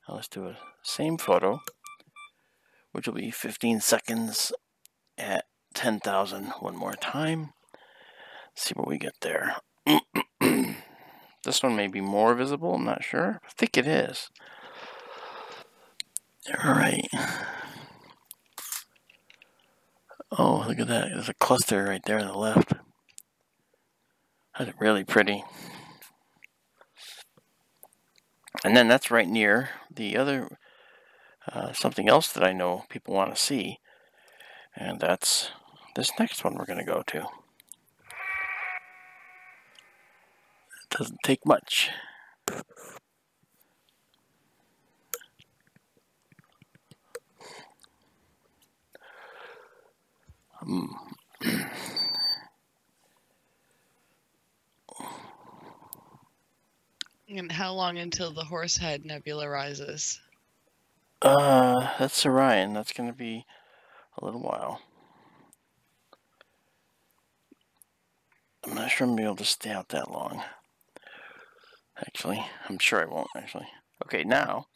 Now let's do a same photo, which will be 15 seconds at 10,000 one more time. Let's see what we get there. This one may be more visible, I'm not sure. I think it is. Alright. Oh, look at that. There's a cluster right there on the left. That's really pretty. And then that's right near the other, something else that I know people want to see. And that's this next one we're going to go to. It doesn't take much. And how long until the Horsehead Nebula rises? That's Orion. That's going to be a little while. I'm not sure I'm going to be able to stay out that long. Actually, I'm sure I won't, actually. Okay, now,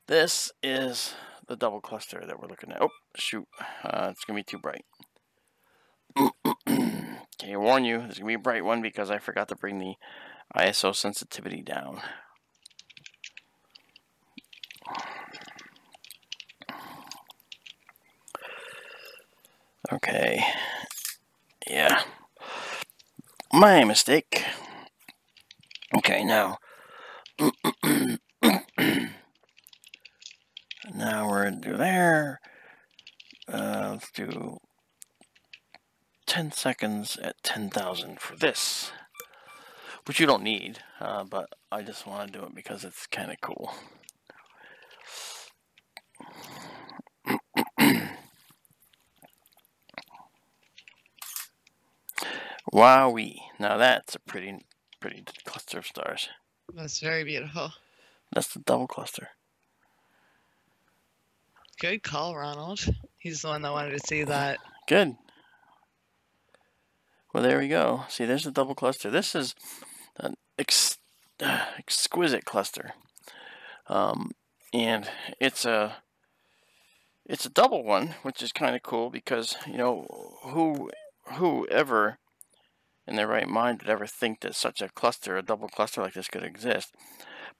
this is the double cluster that we're looking at. Oh, shoot. It's going to be too bright. Okay, I warn you, there's going to be a bright one because I forgot to bring the ISO sensitivity down. Okay. Yeah. My mistake. Okay, now. Now we're going to do there. Let's do 10 seconds at 10,000 for this. Which you don't need, but I just want to do it because it's kind of cool. Wowee. Now that's a pretty cluster of stars. That's very beautiful. That's the double cluster. Good call, Ronald. He's the one that wanted to see that. Good. Well, there we go. See, there's the double cluster. This is an exquisite cluster. And it's a double one, which is kind of cool because, you know, whoever in their right mind would ever think that such a cluster, a double cluster like this could exist.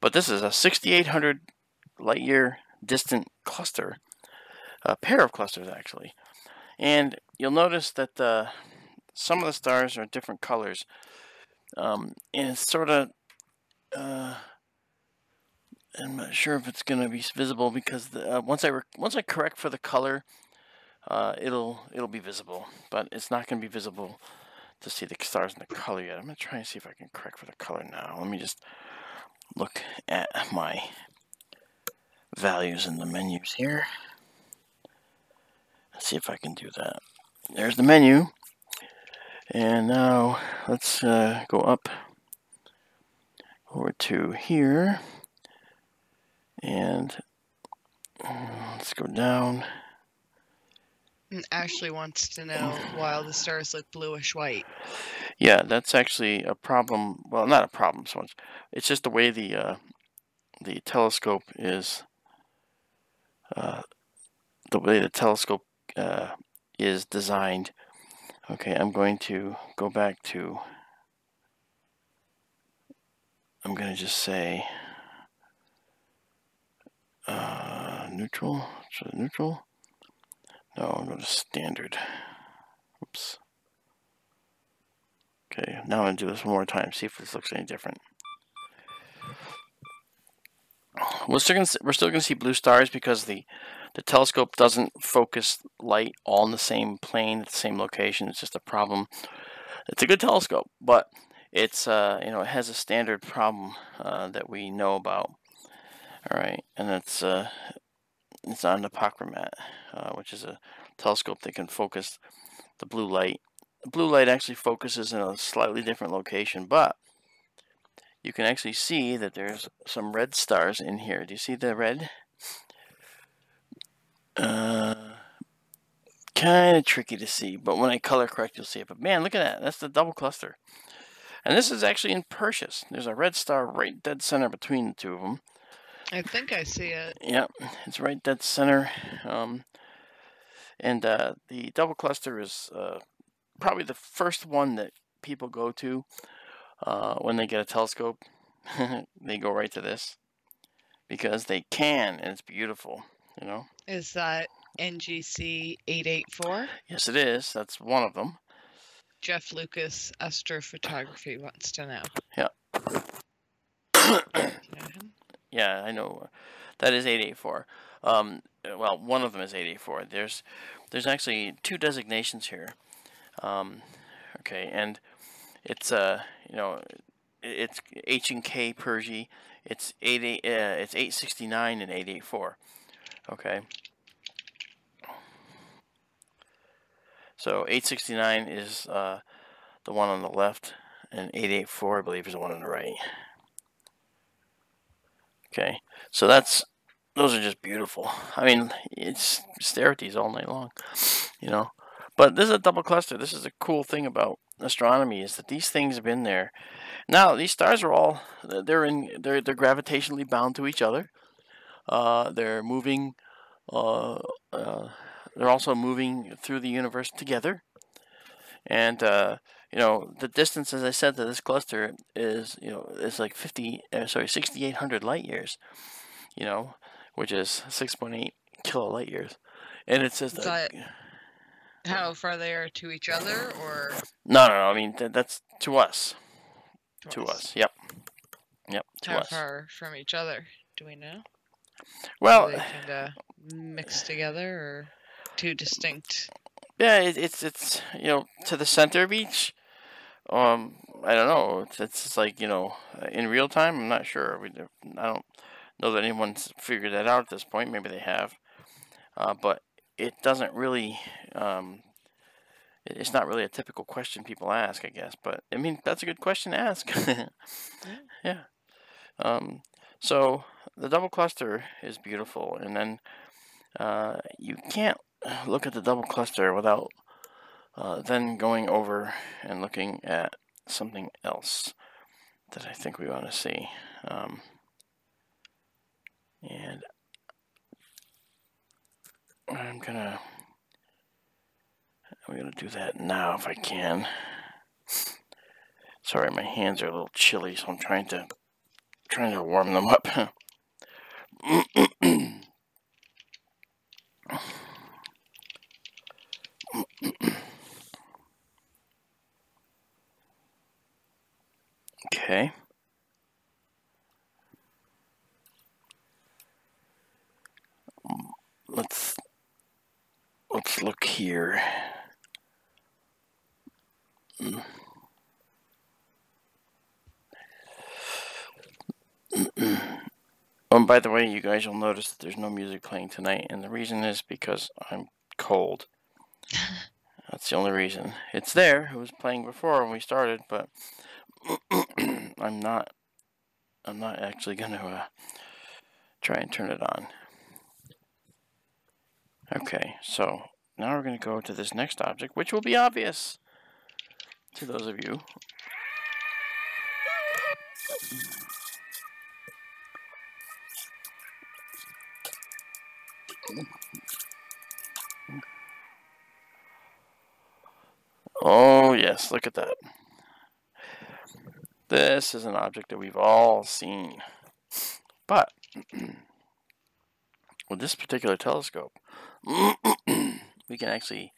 But this is a 6,800 light year distant cluster, a pair of clusters actually. And you'll notice that some of the stars are different colors, and it's sort of, I'm not sure if it's going to be visible because once I correct for the color, it'll be visible, but it's not going to be visible to see the stars in the color yet. I'm going to try and see if I can correct for the color now. Let me just look at my values in the menus here. Let's see if I can do that. There's the menu. And now let's go up over to here. And let's go down. And Ashley wants to know why all the stars look bluish white. Yeah, that's actually a problem. Well, not a problem so much. It's just the way the telescope is the way the telescope is designed. Okay, I'm going to go back to, I'm going to just say neutral. So neutral. No, I'm going to standard. Oops. Okay, now I'm going to do this one more time, see if this looks any different. We're still going to see blue stars because the telescope doesn't focus light all in the same plane at the same location. It's just a problem. It's a good telescope, but it's it has a standard problem that we know about. All right, and it's on the Apocrymat, which is a telescope that can focus the blue light. The blue light actually focuses in a slightly different location, but you can actually see that there's some red stars in here. Do you see the red? Kind of tricky to see, but when I color correct, you'll see it. But man, look at that. That's the double cluster. And this is actually in Perseus. There's a red star right dead center between the two of them. I think I see it. Yep, it's right dead center. And the double cluster is probably the first one that people go to when they get a telescope. They go right to this because they can, and it's beautiful, you know. Is that NGC 884? Yes, it is. That's one of them. Jeff Lucas Astrophotography wants to know. Yeah. Do you know him? Yeah, I know. That is 884. Well, one of them is 884. There's actually two designations here. Okay, and it's it's H and K Persi. It's 869 and 884. Okay. So 869 is the one on the left, and 884, I believe, is the one on the right. Okay, so those are just beautiful. I mean, it's stare at these all night long, you know. But this is a double cluster. This is a cool thing about astronomy, is that these things have been there. Now these stars are all they're gravitationally bound to each other. They're moving. They're also moving through the universe together. And the distance, as I said, to this cluster is it's like 6,800 light years. Which is 6.8 kilolight years, and it says that. How far they are to each other, or no. I mean that's to us. To us. Yep. To how us. far from each other? Do we know? Well, are they kind of mixed together, or two distinct? Yeah, it's to the center of each. I don't know. It's like in real time. I'm not sure. I don't know that anyone's figured that out at this point. Maybe they have, but it doesn't really. It's not really a typical question people ask, I guess. But I mean, that's a good question to ask. Yeah. So the double cluster is beautiful, and then you can't look at the double cluster without then going over and looking at something else that I think we want to see. And I'm gonna do that now if I can. Sorry, my hands are a little chilly, so I'm trying to warm them up. Okay. Let's look here. Oh, and by the way, you guys, you'll notice that there's no music playing tonight, and the reason is because I'm cold. That's the only reason. It's there. It was playing before when we started, but I'm not actually gonna try and turn it on. Okay, so now we're gonna go to this next object, which will be obvious to those of you. Oh, yes, look at that. This is an object that we've all seen. But with this particular telescope, we can actually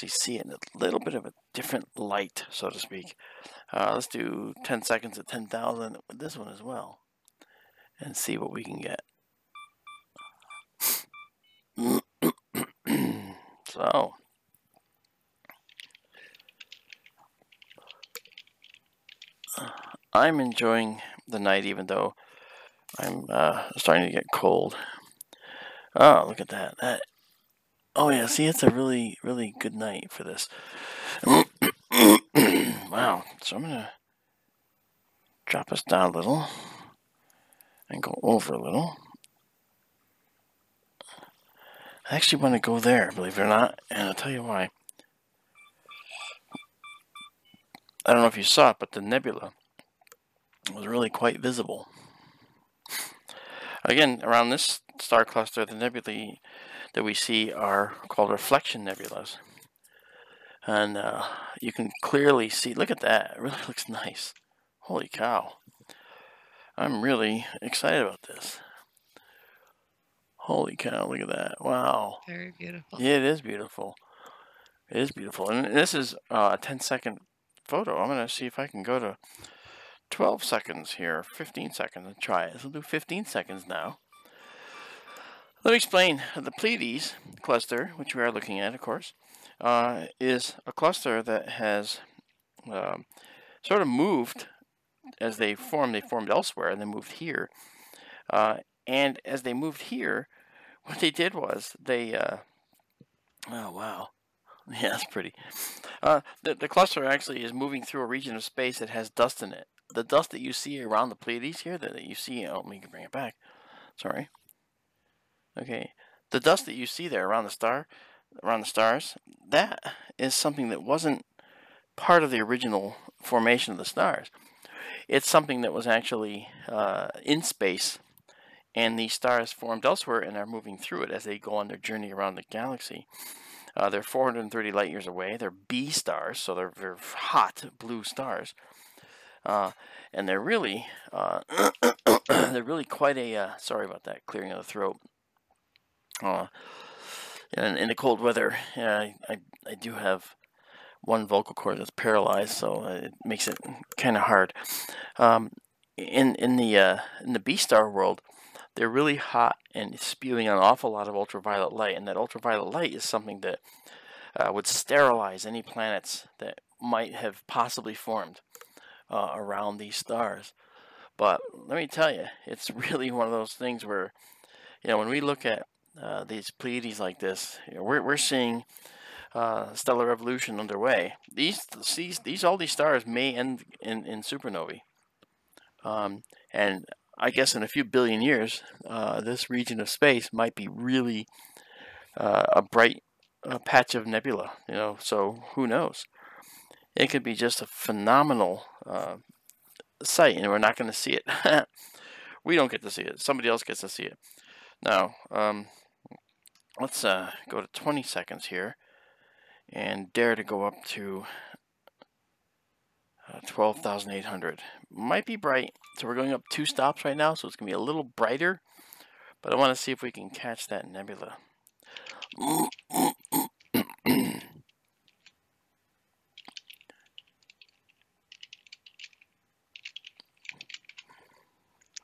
see it in a little bit of a different light, so to speak. Let's do 10 seconds at 10,000 with this one as well, and see what we can get. So, I'm enjoying the night, even though I'm starting to get cold. Oh, look at that. Oh yeah, see, it's a really, really good night for this. Wow. So I'm gonna drop us down a little and go over a little. I actually want to go there, believe it or not, and I'll tell you why. I don't know if you saw it, but the nebula was really quite visible. Again, around this star cluster, the nebulae that we see are called reflection nebulas. And you can clearly see, look at that, it really looks nice. Holy cow. I'm really excited about this. Holy cow, look at that. Wow. Very beautiful. Yeah, it is beautiful. It is beautiful. And this is a 10-second photo. I'm going to see if I can go to 12 seconds here, 15 seconds, and try it. So we'll do 15 seconds now. Let me explain. The Pleiades cluster, which we are looking at, of course, is a cluster that has sort of moved as they formed. They formed elsewhere and then moved here. And as they moved here, what they did was they... oh, wow. Yeah, that's pretty. The cluster actually is moving through a region of space that has dust in it. The dust that you see around the Pleiades here, that you see... Oh, let me bring it back. Sorry. Okay. The dust that you see there around the stars, that is something that wasn't part of the original formation of the stars. It's something that was actually in space, and these stars formed elsewhere and are moving through it as they go on their journey around the galaxy. They're 430 light years away. They're B stars, so they're hot blue stars, and they're really they're really quite a sorry about that, clearing of the throat. In the cold weather, I do have one vocal cord that's paralyzed, so it makes it kind of hard. In the B star world, they're really hot and spewing an awful lot of ultraviolet light, and that ultraviolet light is something that would sterilize any planets that might have possibly formed around these stars. But let me tell you, it's really one of those things where, when we look at these Pleiades like this, we're seeing stellar evolution underway. All these stars may end in supernovae, and I guess in a few billion years, this region of space might be really a bright patch of nebula. So who knows? It could be just a phenomenal sight, and we're not going to see it. We don't get to see it. Somebody else gets to see it. Now, let's go to 20 seconds here and dare to go up to 12,800. Might be bright, so we're going up 2 stops right now, so it's going to be a little brighter, but I want to see if we can catch that nebula.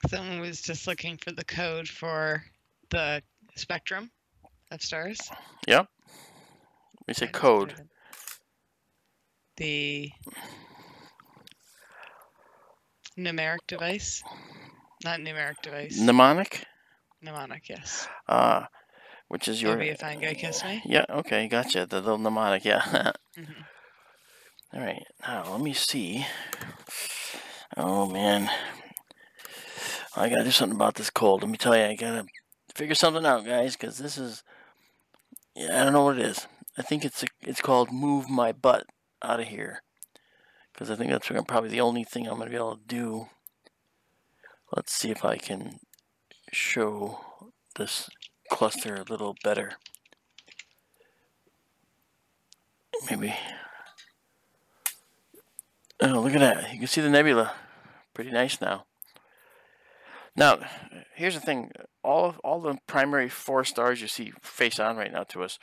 Someone was just looking for the code for the spectrum of stars. Yep. We say code. The numeric device. Not numeric device. Mnemonic? Mnemonic, yes. Which is your... Maybe a fine guy kiss me? Yeah, okay, gotcha. The little mnemonic, yeah. Mm-hmm. Alright, now let me see. Oh, man. I gotta do something about this cold. Let me tell you, I gotta figure something out, guys, because this is... Yeah, I don't know what it is. I think it's called Move My Butt Out of Here. Because I think that's probably the only thing I'm going to be able to do. Let's see if I can show this cluster a little better. Maybe Oh, look at that. You can see the nebula. Pretty nice now. Now, here's the thing. All the primary 4 stars you see face on right now to us,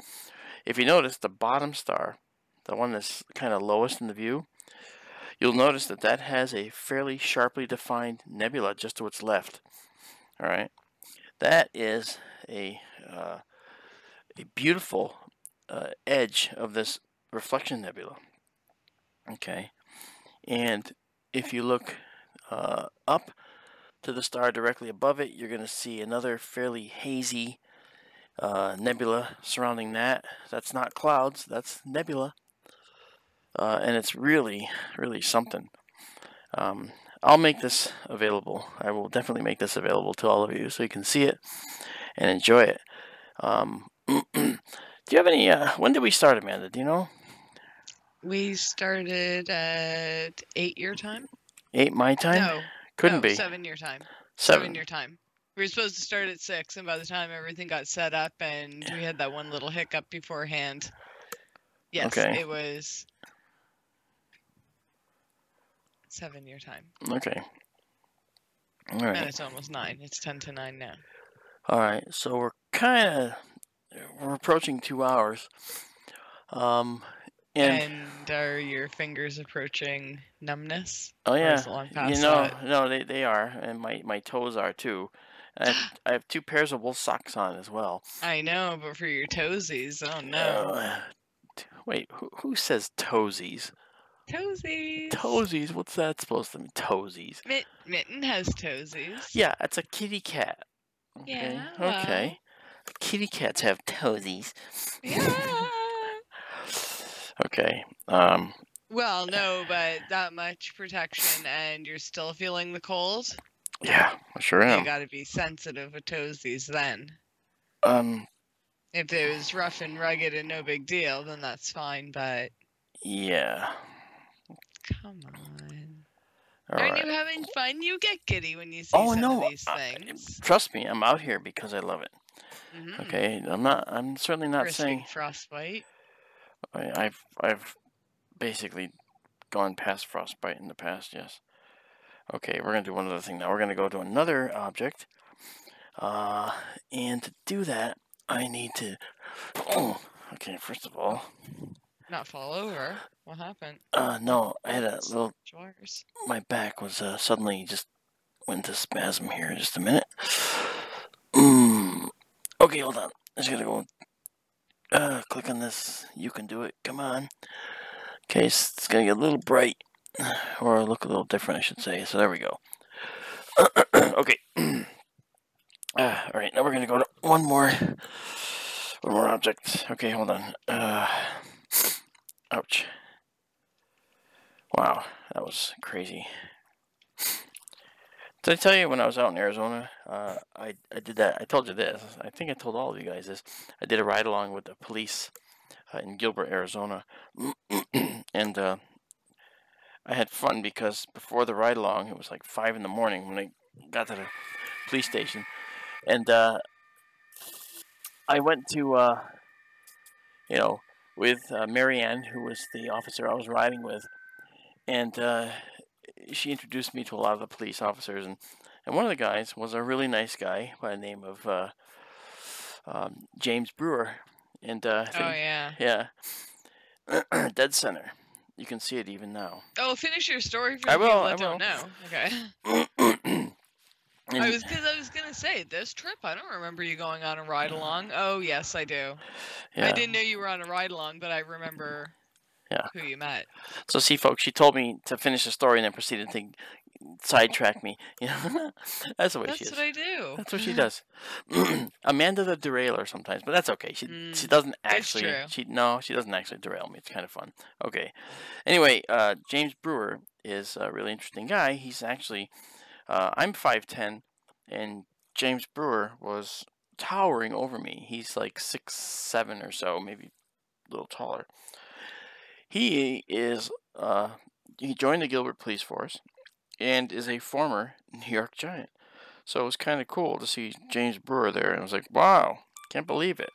if you notice the bottom star, the one that's kind of lowest in the view, you'll notice that that has a fairly sharply defined nebula just to its left. All right, that is a beautiful edge of this reflection nebula. Okay, and if you look up to the star directly above it, you're going to see another fairly hazy nebula surrounding that. That's not clouds, that's nebula. And it's really, really something. I'll make this available. I will definitely make this available to all of you so you can see it and enjoy it. Do you have any, when did we start, Amanda? Do you know? We started at 8 your time? 8 my time? No. Couldn't be. 7 your time. 7 your time. We were supposed to start at 6, and by the time everything got set up and we had that one little hiccup beforehand. Yes, okay. It was 7 your time. Okay. All right. And it's almost 9. It's 10 to 9 now. All right. So we're approaching 2 hours. And are your fingers approaching numbness? Oh yeah, no, they are, and my toes are too. And I have 2 pairs of wool socks on as well. I know, but for your toesies, oh no. Wait, who says toesies? Toesies. Toesies? What's that supposed to mean? Toesies. Mitten has toesies. Yeah, it's a kitty cat. Okay. Yeah. Okay. Kitty cats have toesies. Yeah. Okay. Well, no, but that much protection and you're still feeling the cold? Yeah, I sure am. You gotta be sensitive with toesies then. If it was rough and rugged and no big deal, then that's fine, but... Yeah. Come on. Aren't you having fun? You get giddy when you see some of these things. Trust me, I'm out here because I love it. Mm-hmm. Okay, I'm certainly not saying... frostbite. I've basically gone past frostbite in the past, yes. Okay, we're going to do one other thing now. We're going to go to another object. And to do that, I need to... Oh, okay, first of all... Not fall over. What happened? No, I had a little... Drawers. My back was suddenly just went into spasm here. Just a minute. Okay, hold on. I just got to go... click on this. You can do it. Come on. Okay, it's going to get a little bright. Or look a little different, I should say. So there we go. Okay. Alright, now we're going to go to one more object. Okay, hold on. Ouch. Wow, that was crazy. Did I tell you when I was out in Arizona, I did that, I told you this, I think I told all of you guys this, I did a ride-along with the police in Gilbert, Arizona, and I had fun because before the ride-along, it was like 5 in the morning when I got to the police station, and I went to, with Marianne, who was the officer I was riding with, and she introduced me to a lot of the police officers, and one of the guys was a really nice guy by the name of James Brewer, and yeah, dead center. You can see it even now. Oh, finish your story for people that don't know. Okay. I was gonna say, this trip, I don't remember you going on a ride along. Oh yes, I do. Yeah. I didn't know you were on a ride along, but I remember who you met. So see, folks, she told me to finish the story and then proceeded to sidetrack me. You know, that's the way she is. That's what I do. That's what she does. Amanda the derailer sometimes, but that's okay. She doesn't actually. She doesn't actually derail me. It's kind of fun. Okay. Anyway, James Brewer is a really interesting guy. He's actually. I'm 5'10", and James Brewer was towering over me. He's like 6'7" or so, maybe a little taller. He is, he joined the Gilbert Police Force and is a former New York Giant. So it was kind of cool to see James Brewer there, and I was like, wow, can't believe it.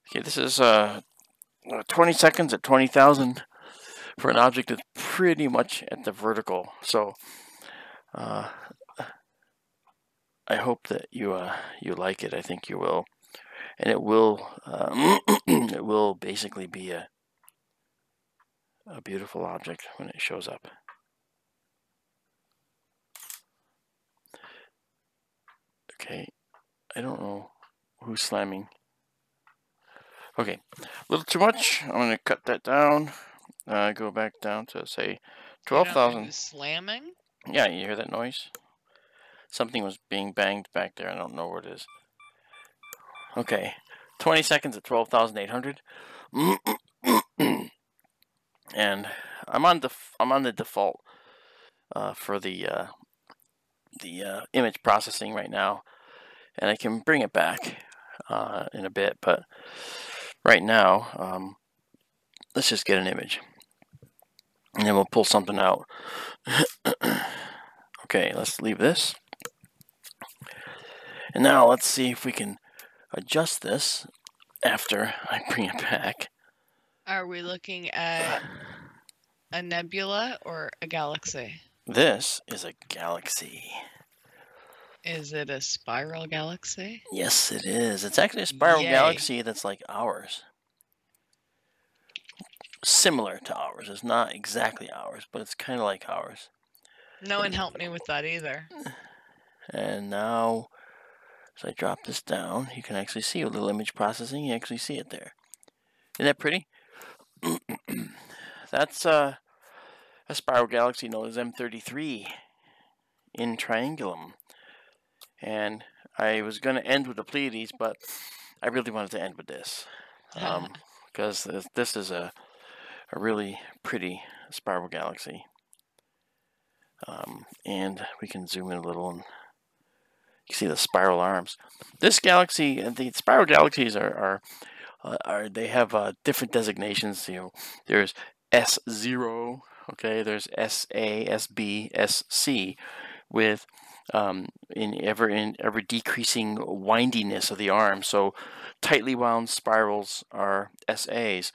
Okay, this is 20 seconds at 20,000 for an object that's pretty much at the vertical. So I hope that you like it. I think you will, and it will it will basically be a beautiful object when it shows up. Okay, I don't know who's slamming. Okay, a little too much. I'm gonna cut that down. Go back down to say 12,000. Who's slamming? Yeah, you hear that noise? Something was being banged back there. I don't know what it is. Okay, 20 seconds at 12,800. And I'm on the default for the image processing right now, and I can bring it back in a bit. But right now, let's just get an image, and then we'll pull something out. Okay, let's leave this. And now let's see if we can adjust this after I bring it back. Are we looking at a nebula or a galaxy? This is a galaxy. Is it a spiral galaxy? Yes, it is. It's actually a spiral galaxy that's like ours. Similar to ours. It's not exactly ours, but it's kind of like ours. No one helped me with that either. And now, as I drop this down, you can actually see a little image processing. You actually see it there. Isn't that pretty? That's a spiral galaxy known as M33 in Triangulum. And I was going to end with the Pleiades, but I really wanted to end with this. Because this is a really pretty spiral galaxy. And we can zoom in a little, and you see the spiral arms. This galaxy, the spiral galaxies they have different designations. You know, there's S0, okay, there's SA, SB, SC, with in ever decreasing windiness of the arm. So tightly wound spirals are SAs.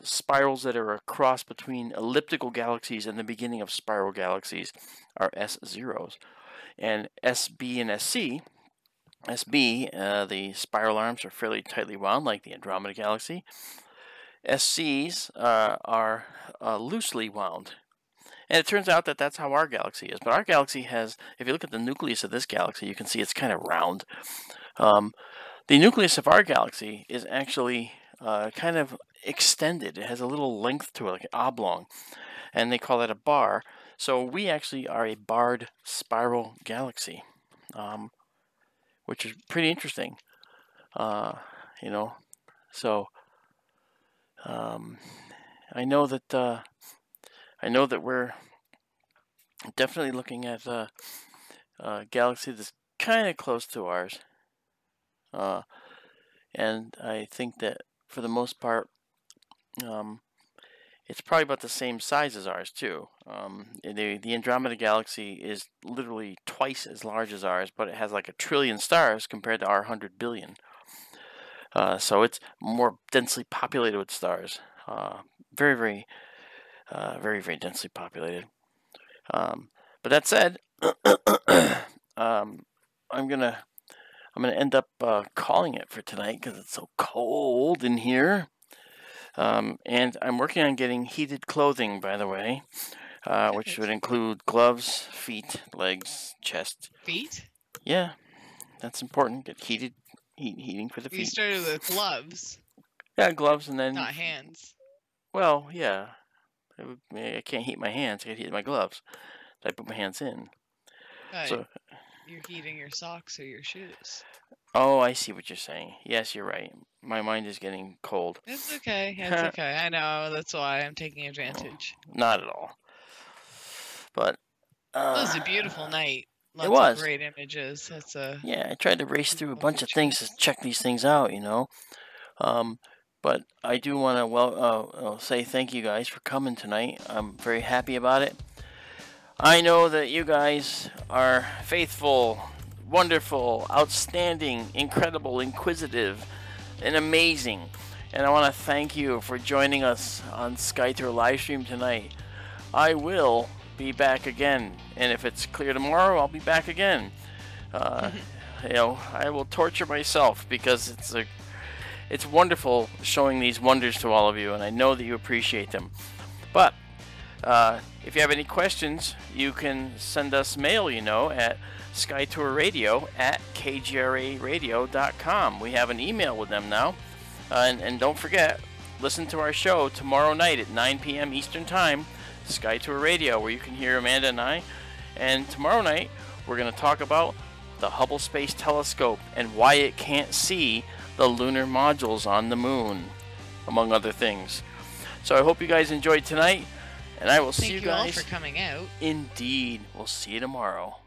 Spirals that are a cross between elliptical galaxies and the beginning of spiral galaxies are S0s. And SB and SC, SB, the spiral arms are fairly tightly wound, like the Andromeda Galaxy. SCs are loosely wound. And it turns out that that's how our galaxy is. But our galaxy has, if you look at the nucleus of this galaxy, you can see it's kind of round. The nucleus of our galaxy is actually kind of extended. It has a little length to it, like an oblong, and they call that a bar. So we actually are a barred spiral galaxy, which is pretty interesting. You know, so I know that we're definitely looking at a galaxy that's kind of close to ours, and I think that for the most part, it's probably about the same size as ours too. The Andromeda Galaxy is literally twice as large as ours, but it has like 1 trillion stars compared to our 100 billion. So it's more densely populated with stars. Very, very, very densely populated. But that said, I'm gonna end up calling it for tonight because it's so cold in here. And I'm working on getting heated clothing, by the way, which would include gloves, feet, legs, chest. Feet? Yeah, that's important. Get heating for the feet. You started with gloves. Yeah, gloves, and then not hands. Well, yeah. I can't heat my hands. I can heat my gloves. I put my hands in. So you're heating your socks or your shoes. Oh, I see what you're saying. Yes, you're right. My mind is getting cold. It's okay. It's okay. I know. That's why I'm taking advantage. Not at all. But it was a beautiful night. Lots it was of great images. Yeah, I tried to race through a bunch of things to check these things out, you know. But I do want to say thank you guys for coming tonight. I'm very happy about it. I know that you guys are faithful, wonderful, outstanding, incredible, inquisitive, and amazing. And I want to thank you for joining us on SkyTour Livestream tonight. I will be back again, and if it's clear tomorrow, I'll be back again. You know, I will torture myself because it's wonderful showing these wonders to all of you, and I know that you appreciate them. But if you have any questions, you can send us mail, you know, at skytourradio@kgraradio.com. We have an email with them now. And don't forget, listen to our show tomorrow night at 9 p.m. Eastern Time, SkyTour Radio, where you can hear Amanda and I. And tomorrow night, we're going to talk about the Hubble Space Telescope and why it can't see the lunar modules on the moon, among other things. So I hope you guys enjoyed tonight, and I will see you guys. Thank you all for coming out. Indeed. We'll see you tomorrow.